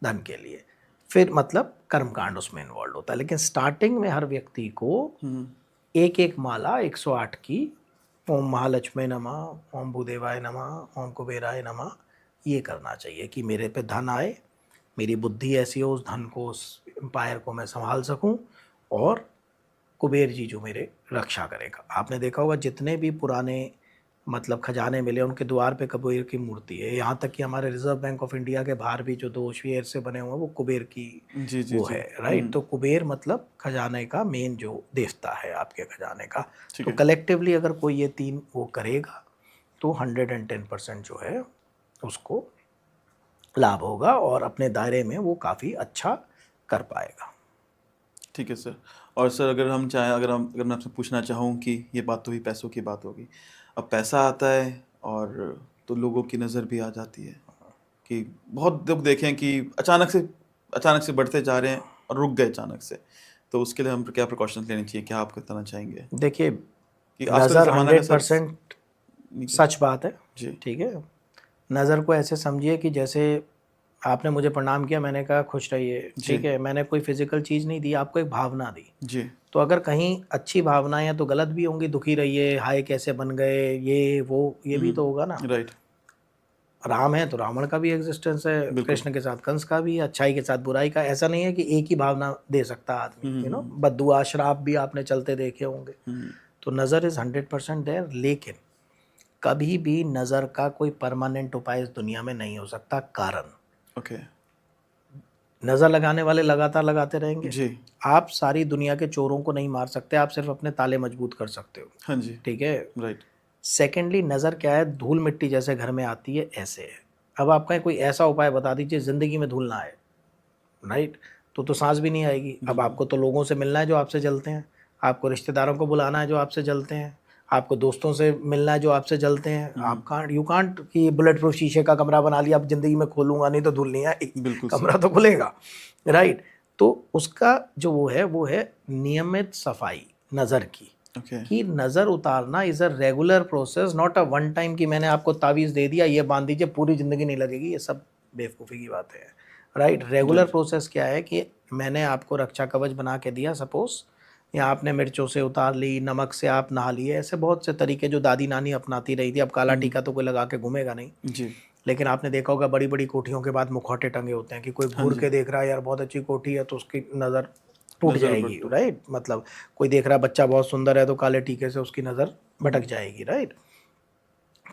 धन के लिए। फिर मतलब कर्मकांड उसमें इन्वॉल्व होता है। लेकिन स्टार्टिंग में हर व्यक्ति को एक एक माला 108 की, ओम महालक्ष्मी नमः, ओम भूदेवाय नमः, ओम कुबेराय नमः, ये करना चाहिए कि मेरे पे धन आए, मेरी बुद्धि ऐसी हो, उस धन को, उस एम्पायर को मैं संभाल सकूं, और कुबेर जी जो मेरे रक्षा करेगा। आपने देखा होगा जितने भी पुराने मतलब खजाने मिले, उनके द्वार पे कुबेर की मूर्ति है। यहाँ तक कि हमारे रिजर्व बैंक ऑफ इंडिया के बाहर भी जो 2 शेर से बने हुए हैं, वो कुबेर की वो है, राइट। तो कुबेर मतलब खजाने का मेन जो देवता है आपके खजाने का। तो कलेक्टिवली अगर कोई ये तीन वो करेगा तो 110% जो है उसको लाभ होगा, और अपने दायरे में वो काफ़ी अच्छा कर पाएगा। ठीक है सर। और सर अगर हम चाहें, अगर मैं आपसे पूछना चाहूँ कि ये बात तो हुई पैसों की बात होगी, अब पैसा आता है और तो लोगों की नज़र भी आ जाती है कि बहुत लोग देखें कि अचानक से बढ़ते जा रहे हैं और रुक गए अचानक से, तो उसके लिए हम क्या प्रिकॉशंस लेने चाहिए? क्या आप बताना चाहेंगे? देखिए, कि आजकल नज़र ज़माना का 100% सच बात है जी। ठीक है। नज़र को ऐसे समझिए कि जैसे आपने मुझे प्रणाम किया, मैंने कहा खुश रहिए, ठीक है, मैंने कोई फिजिकल चीज़ नहीं दी, आपको एक भावना दी जी। तो अगर कहीं अच्छी भावनाएं हैं तो गलत भी होंगी, दुखी रहिए, हाय कैसे बन गए, ये वो, ये भी तो होगा ना। राइट। राम है तो रावण का भी एग्जिस्टेंस है, कृष्ण के साथ कंस का भी, अच्छाई के साथ बुराई का। ऐसा नहीं है कि एक ही भावना दे सकता आदमी, बद्दुआ श्राप भी आपने चलते देखे होंगे। तो नज़र इज़ 100% देयर, लेकिन कभी भी नज़र का कोई परमानेंट उपाय इस दुनिया में नहीं हो सकता। कारण, ओके, नज़र लगाने वाले लगातार लगाते रहेंगे जी। आप सारी दुनिया के चोरों को नहीं मार सकते, आप सिर्फ अपने ताले मजबूत कर सकते हो। हाँ जी। ठीक है, राइट। सेकेंडली, नज़र क्या है? धूल मिट्टी जैसे घर में आती है, ऐसे है। अब आप कहें कोई ऐसा उपाय बता दीजिए ज़िंदगी में धूल ना आए, राइट, तो सांस भी नहीं आएगी। अब आपको तो लोगों से मिलना है जो आपसे जलते हैं, आपको रिश्तेदारों को बुलाना है जो आपसे जलते हैं, आपको दोस्तों से मिलना है जो आपसे जलते हैं। आप यू कांट कि बुलेट प्रूफ शीशे का कमरा बना लिया, अब ज़िंदगी में खोलूंगा नहीं तो धूल नहीं आएगी, कमरा तो खुलेगा, राइट। तो उसका जो वो है नियमित सफाई नज़र की। कि नज़र उतारना is a regular process, not a one time कि मैंने आपको तावीज़ दे दिया, ये बांध दीजिए पूरी ज़िंदगी नहीं लगेगी। ये सब बेवकूफ़ी की बात है। राइट। रेगुलर प्रोसेस क्या है कि मैंने आपको रक्षा कवच बना के दिया सपोज, या आपने मिर्चों से उतार ली, नमक से आप नहा लिए, ऐसे बहुत से तरीके जो दादी नानी अपनाती रही थी। अब काला टीका तो कोई लगा के घूमेगा नहीं, जी। लेकिन आपने देखा होगा बड़ी बड़ी कोठियों के बाद मुखौटे टंगे होते हैं कि कोई हाँ घूर जी। के देख रहा है यार बहुत अच्छी कोठी है तो उसकी नज़र टूट नजर जाएगी, बट्टू। राइट। मतलब कोई देख रहा है बच्चा बहुत सुंदर है तो काले टीके से उसकी नज़र भटक जाएगी, राइट।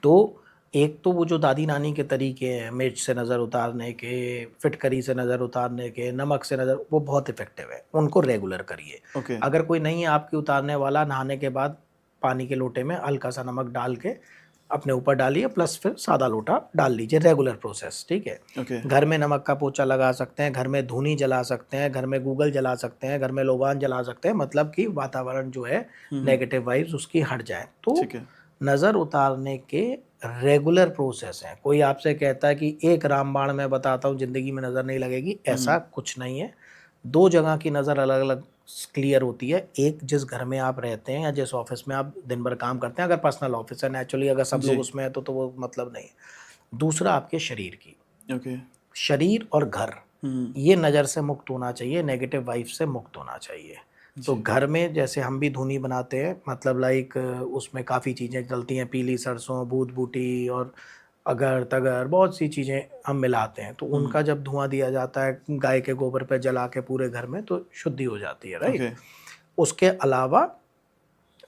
तो एक तो वो जो दादी नानी के तरीके हैं मिर्च से नज़र उतारने के, फिटकरी से नज़र उतारने के, नमक से नज़र, वो बहुत इफेक्टिव है, उनको रेगुलर करिए। ओके। अगर कोई नहीं है आपकी उतारने वाला, नहाने के बाद पानी के लोटे में हल्का सा नमक डाल के अपने ऊपर डालिए, प्लस फिर सादा लोटा डाल लीजिए, रेगुलर प्रोसेस, ठीक है। ओके। घर में नमक का पोछा लगा सकते हैं, घर में धूनी जला सकते हैं, घर में गूगल जला सकते हैं, घर में लोबान जला सकते हैं, मतलब कि वातावरण जो है नेगेटिव वाइब्स उसकी हट जाए। तो ठीक है। नज़र उतारने के रेगुलर प्रोसेस हैं। कोई आपसे कहता है कि एक रामबाण मैं बताता हूँ ज़िंदगी में नज़र नहीं लगेगी, ऐसा कुछ नहीं है। 2 जगह की नज़र अलग अलग क्लियर होती है। एक जिस घर में आप रहते हैं या जिस ऑफिस में आप दिन भर काम करते हैं, अगर पर्सनल ऑफिस है नेचुरली, अगर सब जी। लोग उसमें हैं तो वो मतलब नहीं है। दूसरा आपके शरीर की, ओके। शरीर और घर, ये नज़र से मुक्त होना चाहिए, नेगेटिव वाइब से मुक्त होना चाहिए। तो जी। घर में जैसे हम भी धुनी बनाते हैं, मतलब लाइक उसमें काफ़ी चीज़ें डलती हैं, पीली सरसों, बूट बूटी और अगर तगर बहुत सी चीज़ें हम मिलाते हैं, तो उनका जब धुआं दिया जाता है गाय के गोबर पे जला के पूरे घर में, तो शुद्धि हो जाती है, राइट। ओके। उसके अलावा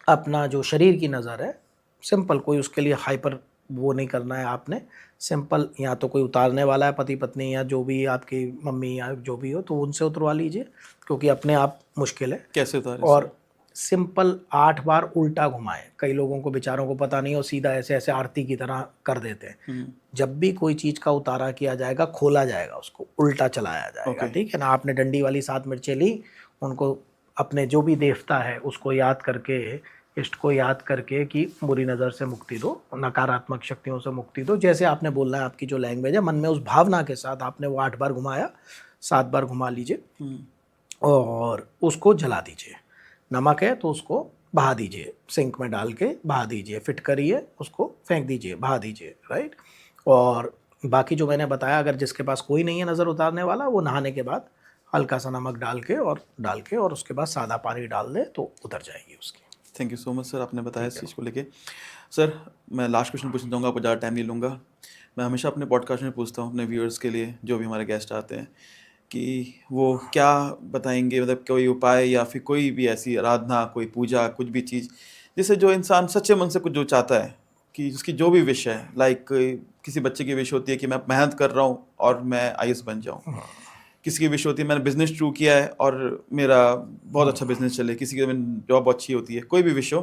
अपना जो शरीर की नज़र है, सिंपल, कोई उसके लिए हाइपर वो नहीं करना है आपने। सिंपल, या तो कोई उतारने वाला है पति पत्नी या जो भी आपकी मम्मी या जो भी हो, तो उनसे उतरवा लीजिए, क्योंकि अपने आप मुश्किल है। कैसे उतारे और सर? सिंपल 8 बार उल्टा घुमाएं। कई लोगों को बेचारों को पता नहीं, और सीधा ऐसे ऐसे आरती की तरह कर देते हैं। जब भी कोई चीज़ का उतारा किया जाएगा, खोला जाएगा, उसको उल्टा चलाया जाएगा, ओके। ठीक है ना। आपने डंडी वाली 7 मिर्चें ली, उनको अपने जो भी देवता है उसको याद करके, इष्ट को याद करके कि बुरी नज़र से मुक्ति दो, नकारात्मक शक्तियों से मुक्ति दो, जैसे आपने बोलना है, आपकी जो लैंग्वेज है, मन में उस भावना के साथ आपने वो 8 बार घुमाया, 7 बार घुमा लीजिए और उसको जला दीजिए। नमक है तो उसको बहा दीजिए, सिंक में डाल के बहा दीजिए। फिटकरी है उसको फेंक दीजिए, बहा दीजिए, राइट। और बाकी जो मैंने बताया, अगर जिसके पास कोई नहीं है नज़र उतारने वाला, वो नहाने के बाद हल्का सा नमक डाल के और उसके बाद सादा पानी डाल दे तो उतर जाएगी उसकी। Thank you so much sir, आपने बताया इस चीज़ को लेके। सर, मैं लास्ट क्वेश्चन पूछना चाहूँगा, आपको ज़्यादा टाइम नहीं लूँगा। मैं हमेशा अपने पॉडकास्ट में पूछता हूँ अपने व्यूअर्स के लिए, जो भी हमारे गेस्ट आते हैं, कि वो क्या बताएंगे, मतलब कोई उपाय या फिर कोई भी ऐसी आराधना, कोई पूजा, कुछ भी चीज़, जिससे जो इंसान सच्चे मन से कुछ जो चाहता है, कि उसकी जो भी विश है, लाइक किसी बच्चे की विश होती है कि मैं मेहनत कर रहा हूँ और मैं आईएएस बन जाऊँ। किसी की विश होती है मैंने बिजनेस शुरू किया है और मेरा बहुत अच्छा बिजनेस चले, किसी की जॉब अच्छी होती है, कोई भी विश हो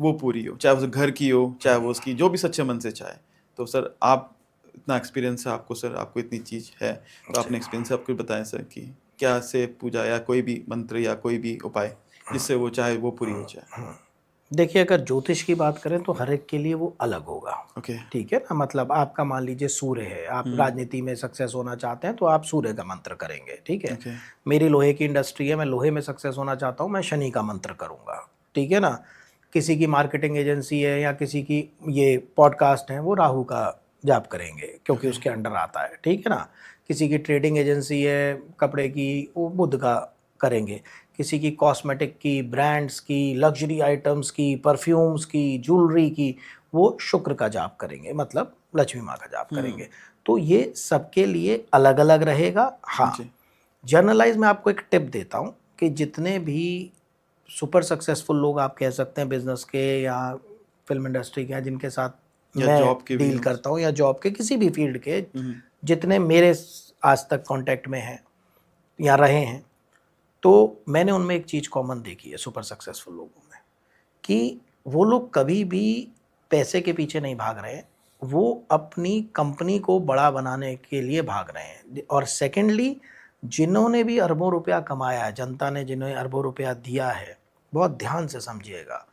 वो पूरी हो, चाहे वो घर की हो, चाहे वो उसकी जो भी सच्चे मन से चाहे। तो सर, आप इतना एक्सपीरियंस है आपको, सर आपको इतनी चीज़ है, तो आपने एक्सपीरियंस से आपको बताएं सर कि क्या से पूजा या कोई भी मंत्र या कोई भी उपाय जिससे वो चाहे वो पूरी हो जाए। देखिए, अगर ज्योतिष की बात करें तो हर एक के लिए वो अलग होगा, ओके। ठीक है ना। मतलब आपका मान लीजिए सूर्य है, आप राजनीति में सक्सेस होना चाहते हैं तो आप सूर्य का मंत्र करेंगे, ठीक है। ओके। मेरी लोहे की इंडस्ट्री है, मैं लोहे में सक्सेस होना चाहता हूँ, मैं शनि का मंत्र करूँगा, ठीक है ना। किसी की मार्केटिंग एजेंसी है या किसी की ये पॉडकास्ट है, वो राहु का जाप करेंगे क्योंकि उसके अंडर आता है, ठीक है ना। किसी की ट्रेडिंग एजेंसी है कपड़े की, वो बुध का करेंगे। किसी की कॉस्मेटिक की, ब्रांड्स की, लग्जरी आइटम्स की, परफ्यूम्स की, ज्वेलरी की, वो शुक्र का जाप करेंगे, मतलब लक्ष्मी माँ का जाप करेंगे। तो ये सबके लिए अलग अलग रहेगा। हाँ, जी। जर्नलाइज में आपको एक टिप देता हूँ कि जितने भी सुपर सक्सेसफुल लोग आप कह सकते हैं बिजनेस के या फिल्म इंडस्ट्री के, जिनके साथ या मैं जॉब के भी डील हो। करता हूँ, या जॉब के किसी भी फील्ड के, जितने मेरे आज तक कांटेक्ट में हैं या रहे हैं, तो मैंने उनमें एक चीज़ कॉमन देखी है सुपर सक्सेसफुल लोगों में, कि वो लोग कभी भी पैसे के पीछे नहीं भाग रहे हैं, वो अपनी कंपनी को बड़ा बनाने के लिए भाग रहे हैं। और सेकेंडली, जिन्होंने भी अरबों रुपया कमाया है, जनता ने जिन्हें अरबों रुपया दिया है, बहुत ध्यान से समझिएगा।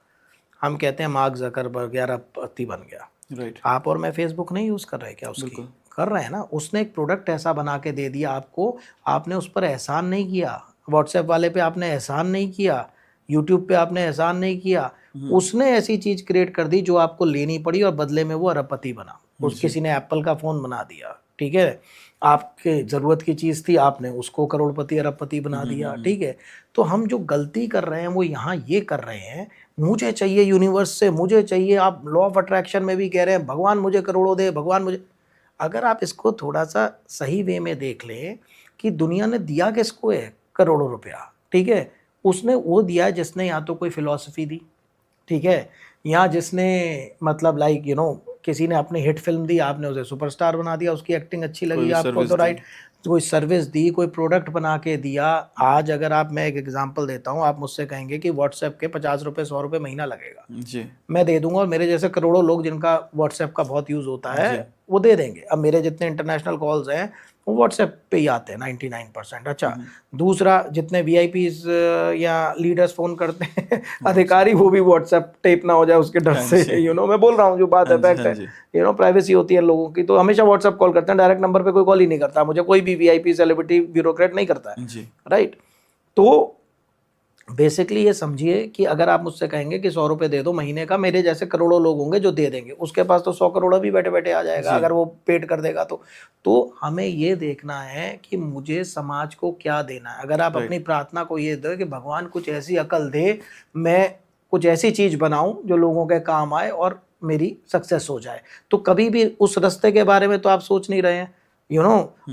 हम कहते हैं मार्क ज़करबर्ग यार अरबपति बन गया, राइट। आप और मैं फेसबुक नहीं यूज़ कर रहे क्या उसकी? बिल्कुल। कर रहे हैं ना। उसने एक प्रोडक्ट ऐसा बना के दे दिया आपको, आपने उस पर एहसान नहीं किया। व्हाट्सएप वाले पे आपने एहसान नहीं किया, यूट्यूब पे आपने एहसान नहीं किया। उसने ऐसी चीज़ क्रिएट कर दी जो आपको लेनी पड़ी और बदले में वो अरबपति बना। उस जी। किसी ने एप्पल का फ़ोन बना दिया, ठीक है, आपके ज़रूरत की चीज़ थी, आपने उसको करोड़पति अरबपति बना दिया, ठीक है। तो हम जो गलती कर रहे हैं वो यहाँ ये कर रहे हैं, मुझे चाहिए यूनिवर्स से, मुझे चाहिए, आप लॉ ऑफ अट्रैक्शन में भी कह रहे हैं भगवान मुझे करोड़ों दे, भगवान मुझे। अगर आप इसको थोड़ा सा सही वे में देख लें कि दुनिया ने दिया किसको है करोड़ों रुपया, ठीक है, उसने वो दिया जिसने या तो कोई फिलॉसफी दी, ठीक है, या जिसने मतलब लाइक किसी ने अपनी हिट फिल्म दी, आपने उसे सुपरस्टार बना दिया, उसकी एक्टिंग अच्छी लगी आपको तो राइट, कोई सर्विस दी, कोई प्रोडक्ट बना के दिया। आज अगर आप, मैं एक एग्जांपल देता हूँ, आप मुझसे कहेंगे कि व्हाट्सएप के 50 रुपये 100 रुपये महीना लगेगा जी, मैं दे दूंगा, और मेरे जैसे करोड़ों लोग जिनका व्हाट्सएप का बहुत यूज़ होता है वो दे देंगे। अब मेरे जितने इंटरनेशनल कॉल्स हैं वो व्हाट्सएप पे ही आते हैं 99%। अच्छा, दूसरा जितने वीआईपीज या लीडर्स फ़ोन करते हैं अधिकारी, वो भी व्हाट्सएप टेप ना हो जाए उसके डर से, मैं बोल रहा हूँ जो बात है फैक्ट है, प्राइवेसी होती है लोगों की, तो हमेशा व्हाट्सएप कॉल करते हैं, डायरेक्ट नंबर पे कोई कॉल ही नहीं करता मुझे, कोई भी वीआईपी सेलिब्रिटी ब्यूरोक्रेट नहीं करता है, राइट। तो बेसिकली ये समझिए कि अगर आप मुझसे कहेंगे कि 100 रुपये दे दो महीने का, मेरे जैसे करोड़ों लोग होंगे जो दे देंगे, उसके पास तो 100 करोड़ भी बैठे बैठे आ जाएगा अगर वो पेड कर देगा तो हमें ये देखना है कि मुझे समाज को क्या देना है। अगर आप अपनी प्रार्थना को ये दो कि भगवान कुछ ऐसी अकल दे, मैं कुछ ऐसी चीज़ बनाऊं जो लोगों के काम आए और मेरी सक्सेस हो जाए, तो कभी भी उस रास्ते के बारे में तो आप सोच नहीं रहे हैं।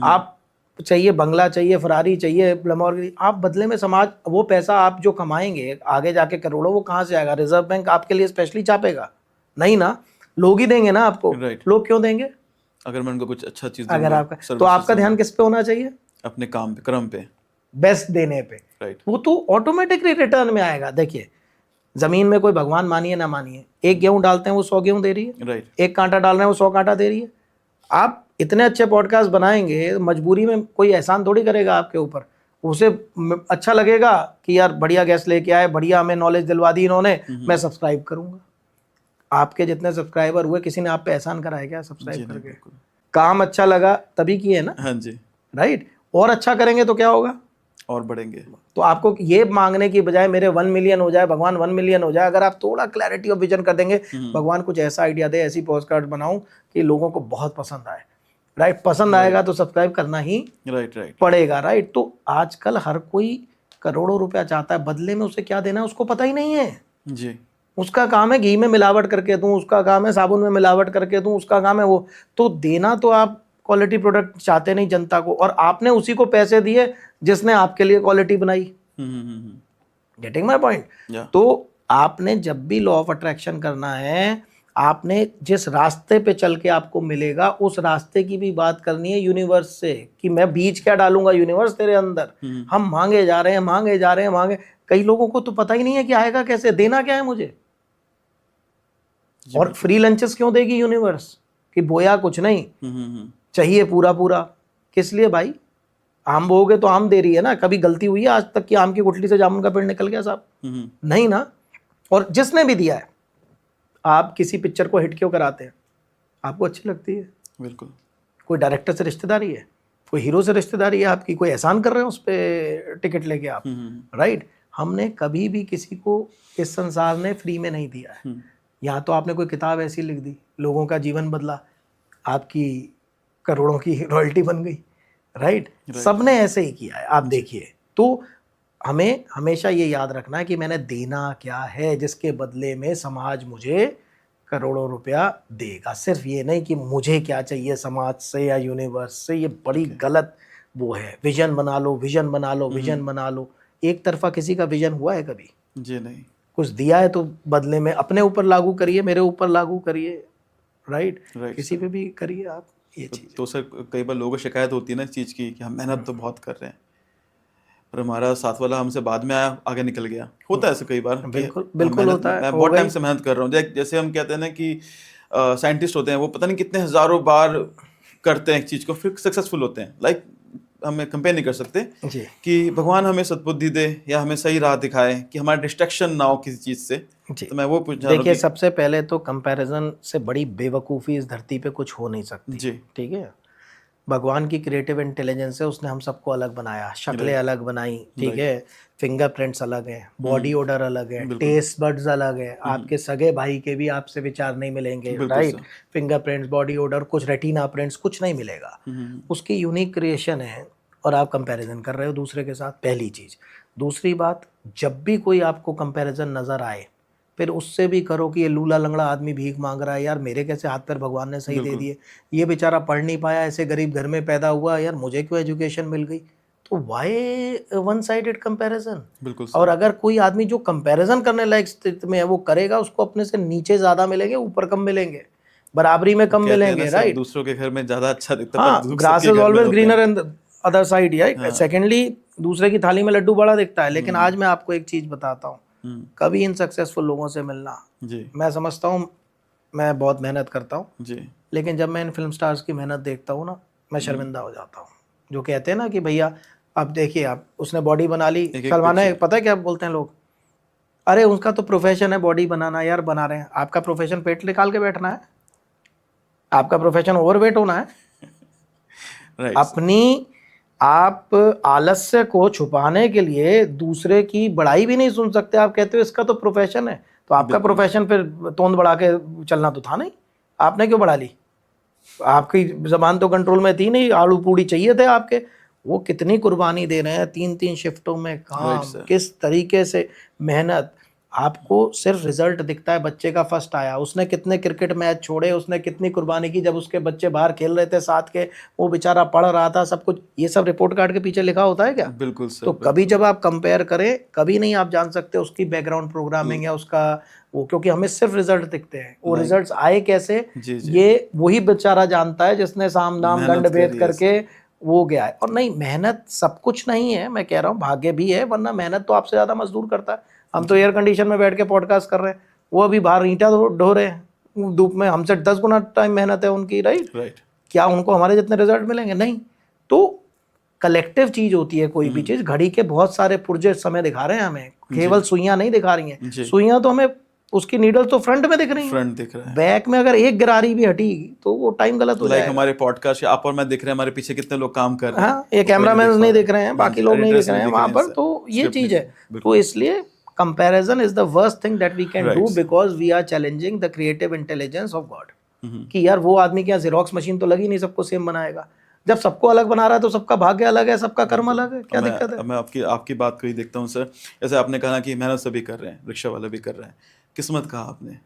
आप चाहिए बंगला, चाहिए फरारी, चाहिए लैम्बोर्गिनी, आप बदले में समाज, वो पैसा आप जो कमाएंगे आगे जाके करोड़ों, वो कहाँ से आएगा? रिजर्व बैंक आपके लिए स्पेशली छापेगा? नहीं ना, लोग ही देंगे ना आपको। लोग क्यों देंगे? अगर मैं उनको कुछ अच्छा चीज अगर आपका, तो आपका ध्यान किस पे होना चाहिए? अपने काम पे, कर्म पे, बेस्ट देने पे, राइट। वो तो ऑटोमेटिकली रिटर्न में आएगा। देखिए, जमीन में कोई भगवान मानिए ना मानिए, एक गेहूं डालते हैं वो 100 गेहूं दे रही है, राइट। एक कांटा डाल रहे हैं वो 100 कांटा दे रही है। आप इतने अच्छे पॉडकास्ट बनाएंगे, मजबूरी में कोई एहसान थोड़ी करेगा आपके ऊपर, उसे अच्छा लगेगा कि यार बढ़िया गेस्ट लेके आए, बढ़िया हमें नॉलेज दिलवा दी इन्होंने, मैं सब्सक्राइब करूंगा। आपके जितने सब्सक्राइबर हुए, किसी ने आप पे एहसान कराया क्या सब्सक्राइब करके? काम अच्छा लगा तभी किए ना, हाँ जी, राइट। और अच्छा करेंगे तो क्या होगा? और बढ़ेंगे। तो आपको ये मांगने की बजाय मेरे 1 मिलियन हो जाए, भगवान 1 मिलियन हो जाए, अगर आप थोड़ा क्लैरिटी ऑफ विजन कर देंगे, भगवान कुछ ऐसा आइडिया दे, ऐसी पोस्टकार्ड बनाऊं कि लोगों को बहुत पसंद आए, राइट। पसंद आएगा तो सब्सक्राइब करना ही पड़ेगा, राइट। तो आजकल हर कोई करोड़ों रुपया चाहता है, बदले में उसे क्या देना है उसको पता ही नहीं है जी। उसका काम है घी में मिलावट करके दूं, उसका काम है साबुन में मिलावट करके दूं, उसका काम है वो। तो देना तो आप क्वालिटी प्रोडक्ट चाहते नहीं जनता को, और आपने उसी को पैसे दिए जिसने आपके लिए क्वालिटी बनाई। Getting my point? तो आपने जब भी लॉ ऑफ अट्रैक्शन करना है, आपने जिस रास्ते पे चल के आपको मिलेगा उस रास्ते की भी बात करनी है यूनिवर्स से, कि मैं बीज क्या डालूंगा यूनिवर्स तेरे अंदर। हम मांगे जा रहे हैं, मांगे जा रहे हैं, मांगे। कई लोगों को तो पता ही नहीं है कि आएगा कैसे, देना क्या है मुझे। और फ्री लंचेस क्यों देगी यूनिवर्स? कि बोया कुछ नहीं, चाहिए पूरा पूरा। किस लिए भाई? आम बोओगे तो आम दे रही है ना। कभी गलती हुई है आज तक कि आम की गुठली से जामुन का पेड़ निकल गया साहब? नहीं ना। और जिसने भी दिया है, आप किसी पिक्चर को हिट क्यों कराते हैं? आपको अच्छी लगती है, बिल्कुल। कोई डायरेक्टर से रिश्तेदारी है, कोई हीरो से रिश्तेदारी है आपकी, कोई एहसान कर रहे हो उस पर टिकट लेके आप, राइट। हमने कभी भी किसी को इस संसार ने फ्री में नहीं दिया है। यहाँ तो आपने कोई किताब ऐसी लिख दी, लोगों का जीवन बदला, आपकी करोड़ों की रॉयल्टी बन गई, राइट। सबने ऐसे ही किया है, आप देखिए। तो हमें हमेशा ये याद रखना है कि मैंने देना क्या है जिसके बदले में समाज मुझे करोड़ों रुपया देगा। सिर्फ ये नहीं कि मुझे क्या चाहिए समाज से या यूनिवर्स से, ये बड़ी गलत वो है। विजन बना लो, विजन बना लो, विजन बना लो। एक तरफा किसी का विजन हुआ है कभी? जी नहीं। कुछ दिया है तो बदले में अपने ऊपर लागू करिए, मेरे ऊपर लागू करिए, राइट। किसी पे भी करिए आप ये चीज़। तो सर कई बार लोगों को शिकायत होती है ना इस चीज़ की कि हम मेहनत तो बहुत कर रहे हैं पर हमारा साथ वाला हमसे बाद में आया, आगे निकल गया। होता है ऐसे कई बार। बिल्कुल बिल्कुल होता है। मैं बहुत टाइम से मेहनत कर रहा हूँ। जैसे हम कहते हैं ना कि साइंटिस्ट होते हैं, वो पता नहीं कितने हज़ारों बार करते हैं एक चीज़ को, फिर सक्सेसफुल होते हैं। लाइक हमें कंपेयर नहीं कर सकते कि भगवान हमें सद्बुद्धि दे या हमें सही राह दिखाए कि हमारा डिस्ट्रैक्शन ना हो किसी चीज़ से। तो मैं वो पूछ रहा हूं। देखिए, सबसे पहले तो कंपैरिजन से बड़ी बेवकूफ़ी इस धरती पे कुछ हो नहीं सकती जी, ठीक है। भगवान की क्रिएटिव इंटेलिजेंस है, उसने हम सबको अलग बनाया, शक्लें अलग बनाई, ठीक है, फिंगरप्रिंट्स अलग हैं, बॉडी ओडर अलग है, टेस्ट बड्स अलग है, आपके सगे भाई के भी आपसे विचार नहीं मिलेंगे, राइट, फिंगरप्रिंट्स, बॉडी ओडर, कुछ रेटिना प्रिंट्स, कुछ नहीं मिलेगा, उसकी यूनिक क्रिएशन है, और आप कंपैरिजन कर रहे हो दूसरे के साथ, पहली चीज़। दूसरी बात, जब भी कोई आपको कंपैरिजन नज़र आए, फिर उससे भी करो कि ये लूला लंगड़ा आदमी भीख मांग रहा है, यार मेरे कैसे हाथ पैर भगवान ने सही दे दिए, ये बेचारा पढ़ नहीं पाया, ऐसे गरीब घर में पैदा हुआ, यार मुझे क्यों एजुकेशन मिल गई। तो वाई वन साइडेड कंपैरिजन। बिल्कुल। और अगर कोई आदमी जो कंपैरिजन करने लायक स्थिति में है वो करेगा, उसको अपने से नीचे ज़्यादा मिलेंगे, ऊपर कम मिलेंगे, बराबरी में कम मिलेंगे, राइट। दूसरों के घर में ज़्यादा अच्छा दिखता है, हाँ, grass is always greener in other side, right. Secondly, दूसरे की थाली में लड्डू बड़ा दिखता है, लेकिन आज मैं आपको एक चीज़ बताता हूँ, कभी इन सक्सेसफुल लोगों से मिलना, मैं समझता हूँ, मैं बहुत मेहनत करता हूँ, लेकिन जब मैं इन फिल्म स्टार्स की मेहनत देखता हूँ ना, मैं शर्मिंदा हो जाता हूँ। जो कहते हैं ना कि भैया अब देखिए, आप उसने बॉडी बना ली, सलमान है, पता है क्या बोलते हैं लोग, अरे उसका तो प्रोफेशन है बॉडी बनाना, यार बना रहे हैं, आपका प्रोफेशन पेट निकाल के बैठना है, आपका प्रोफेशन ओवरवेट होना है। अपनी आप आलस्य को छुपाने के लिए दूसरे की बड़ाई भी नहीं सुन सकते, आप कहते हो इसका तो प्रोफेशन है, तो आपका प्रोफेशन फिर तोंद बढ़ा के चलना तो था नहीं, आपने क्यों बढ़ा ली, आपकी जबान तो कंट्रोल में थी नहीं, आलू पूड़ी चाहिए थे आपके। वो कितनी कुर्बानी दे रहे हैं, 3-3 शिफ्टों में काम, किस तरीके से मेहनत, आपको सिर्फ रिजल्ट दिखता है, बच्चे का फर्स्ट आया, उसने कितने क्रिकेट मैच छोड़े, उसने कितनी कुर्बानी की, जब उसके बच्चे बाहर खेल रहे थे साथ के, वो बेचारा पढ़ रहा था, सब कुछ, ये सब रिपोर्ट कार्ड के पीछे लिखा होता है क्या? बिल्कुल सर। तो कभी जब आप कंपेयर करें, कभी नहीं आप जान सकते उसकी बैकग्राउंड प्रोग्रामिंग या उसका वो, क्योंकि हमें सिर्फ रिजल्ट दिखते हैं, वो रिजल्ट्स आए कैसे, ये वही बेचारा जानता है जिसने साम दाम दंड भेद करके वो गया है। और नहीं, मेहनत सब कुछ नहीं है, मैं कह रहा हूँ भाग्य भी है, वरना मेहनत तो आपसे ज़्यादा मजदूर करता है। हम तो एयर कंडीशन में बैठ के पॉडकास्ट कर रहे हैं, वो अभी बाहर ईंटा ढो रहे हैं धूप में, हमसे 10 गुना टाइम मेहनत है उनकी, राइट। क्या उनको हमारे जितने रिजल्ट मिलेंगे? नहीं। तो कलेक्टिव चीज होती है कोई भी चीज, घड़ी के बहुत सारे पुर्जे समय दिखा रहे हैं हमें, केवल सुइयां नहीं दिखा रही हैं, सुइयां तो हमें उसकी नीडल तो फ्रंट में दिख रही है, फ्रंट दिख रहा है, बैक में अगर एक गरारी भी हटी तो वो टाइम गलत हो जाएगा। हमारे पॉडकास्ट आप और मैं दिख रहे हैं, हमारे पीछे कितने लोग काम कर रहे हैं, हाँ, ये कैमरामैन नहीं दिख रहे हैं, बाकी लोग नहीं दिख रहे हैं वहां पर, तो ये चीज है। तो इसलिए comparison is the worst thing that we can do, because we are challenging the creative intelligence of God, कि यार वो आदमी क्या जेरोक्स मशीन तो लगी नहीं सबको सेम बनाएगा, जब सबको अलग बना रहा है तो सबका भाग्य अलग है, सबका कर्म अलग है, क्या दिक्कत है? मैं आपकी बात को ही देखता हूँ सर, जैसे आपने कहा कि मेहनत सभी कर रहे हैं, रिक्शा वाले भी कर रहे हैं, किस्मत कहा आपने,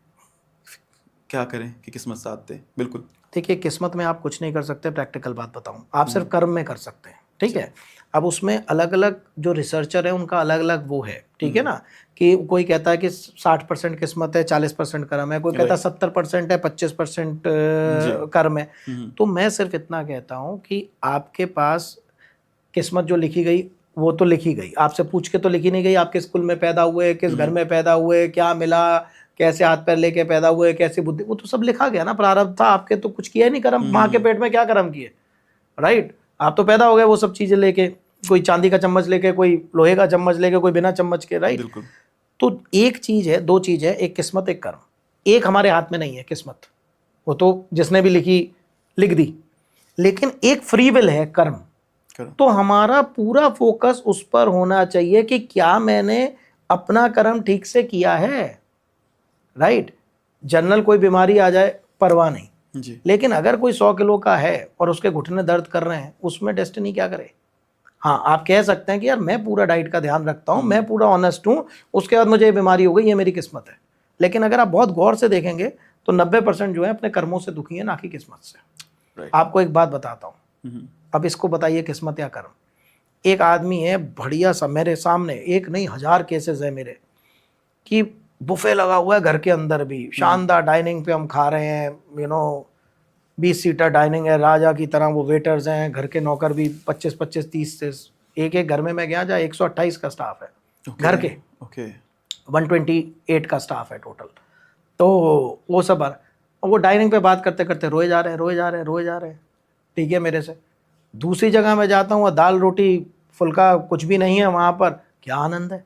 क्या करें कि किस्मत साथ दे? बिल्कुल, देखिए किस्मत में आप कुछ नहीं कर सकते, प्रैक्टिकल बात बताऊं, आप सिर्फ कर्म में कर सकते हैं, ठीक है। अब उसमें अलग अलग जो रिसर्चर है उनका अलग अलग वो है, ठीक है ना, कि कोई कहता है कि 60% किस्मत है, 40% कर्म है, कोई कहता है 70% है, 25% कर्म है। तो मैं सिर्फ इतना कहता हूं कि आपके पास किस्मत जो लिखी गई वो तो लिखी गई, आपसे पूछ के तो लिखी नहीं गई, आपके स्कूल में पैदा हुए, किस घर में पैदा हुए, क्या मिला, कैसे हाथ पैर लेके पैदा हुए, कैसी बुद्धि, वो तो सब लिखा गया ना, प्रारब्ध था, आपके तो कुछ किया नहीं कर्म, माँ के पेट में क्या कर्म किए, राइट। आप तो पैदा हो गए वो सब चीजें लेके, कोई चांदी का चम्मच लेके, कोई लोहे का चम्मच लेके, कोई बिना चम्मच के, राइट। तो एक चीज है, दो चीज है, एक किस्मत एक कर्म, एक हमारे हाथ में नहीं है किस्मत, वो तो जिसने भी लिखी लिख दी, लेकिन एक फ्री विल है कर्म। तो हमारा पूरा फोकस उस पर होना चाहिए कि क्या मैंने अपना कर्म ठीक से किया है, राइट। जनरल कोई बीमारी आ जाए परवाह नहीं जी, लेकिन अगर कोई 100 किलो का है और उसके घुटने दर्द कर रहे हैं, उसमें डेस्टिनी क्या करे? हाँ, आप कह सकते हैं कि यार मैं पूरा डाइट का ध्यान रखता हूँ, मैं पूरा ऑनेस्ट हूँ, उसके बाद मुझे ये बीमारी हो गई, ये मेरी किस्मत है। लेकिन अगर आप बहुत गौर से देखेंगे तो 90% जो है अपने कर्मों से दुखी है, ना कि किस्मत से। आपको एक बात बताता हूँ, अब इसको बताइए किस्मत या कर्म। एक आदमी है बढ़िया सा, मेरे सामने एक नहीं 1000 केसेस है मेरे, कि बुफे लगा हुआ है घर के अंदर भी, शानदार डाइनिंग पे हम खा रहे हैं, 20 सीटर डाइनिंग है, राजा की तरह वो वेटर्स हैं, घर के नौकर भी 25-25, 30 से एक घर में मैं गया जहाँ 128 का स्टाफ है, घर के 128 का स्टाफ है टोटल। तो वो सब वो डाइनिंग पे बात करते करते रोए जा रहे हैं, ठीक है मेरे से। दूसरी जगह मैं जाता हूँ, दाल रोटी फुल्का कुछ भी नहीं है वहाँ पर, क्या आनंद है।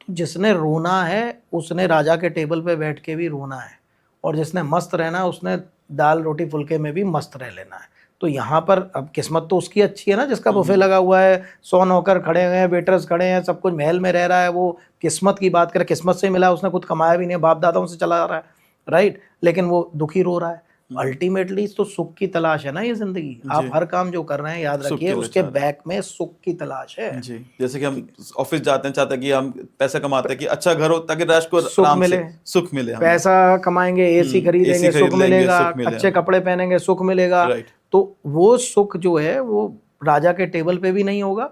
तो जिसने रोना है उसने राजा के टेबल पे बैठ के भी रोना है, और जिसने मस्त रहना है उसने दाल रोटी फुल्के में भी मस्त रह लेना है। तो यहाँ पर अब किस्मत तो उसकी अच्छी है ना जिसका बुफे लगा हुआ है, 100 नौकर खड़े हुए हैं, वेटर्स खड़े हैं, सब कुछ महल में रह रहा है, वो किस्मत की बात करे, किस्मत से मिला, उसने खुद कमाया भी नहीं, बाप दादाओं से चला आ रहा है, राइट, लेकिन वो दुखी रो रहा है। अल्टीमेटली तो सुख की तलाश है ना ये जिंदगी। आप हर काम जो कर रहे हैं याद सुख रखिए के लिए उसके चाह बैक में सुख की तलाश है। जी, जैसे कि हम ऑफिस जाते हैं, चाहते हैं कि हम पैसा कमाते हैं कि अच्छा घर हो ताकि रैश को सुख आराम मिले, से सुख मिले हमें। पैसा कमाएंगे, एसी खरीदेंगे, एसी खरीद सुख लेंगे, मिलेगा, सुख मिले अच्छे हमें। कपड़े पहनेंगे, सुख मिलेगा। राइट। तो वो सुख जो है वो राजा के टेबल पे भी नहीं होगा,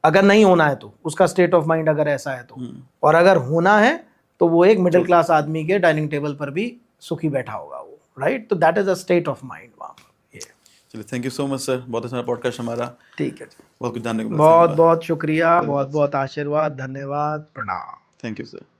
अगर नहीं होना है तो उसका स्टेट ऑफ माइंड अगर ऐसा है तो, और अगर होना है तो वो एक मिडिल क्लास आदमी के डाइनिंग टेबल पर भी सुखी बैठा होगा वो, राइट। तो that is a state of mind वहाँ पर। चलिए, thank you so much sir, बहुत अच्छा पॉडकास्ट हमारा, ठीक है जी, बहुत कुछ जानने को मिला। बहुत बहुत शुक्रिया, बहुत बहुत आशीर्वाद, धन्यवाद, प्रणाम। Thank you sir.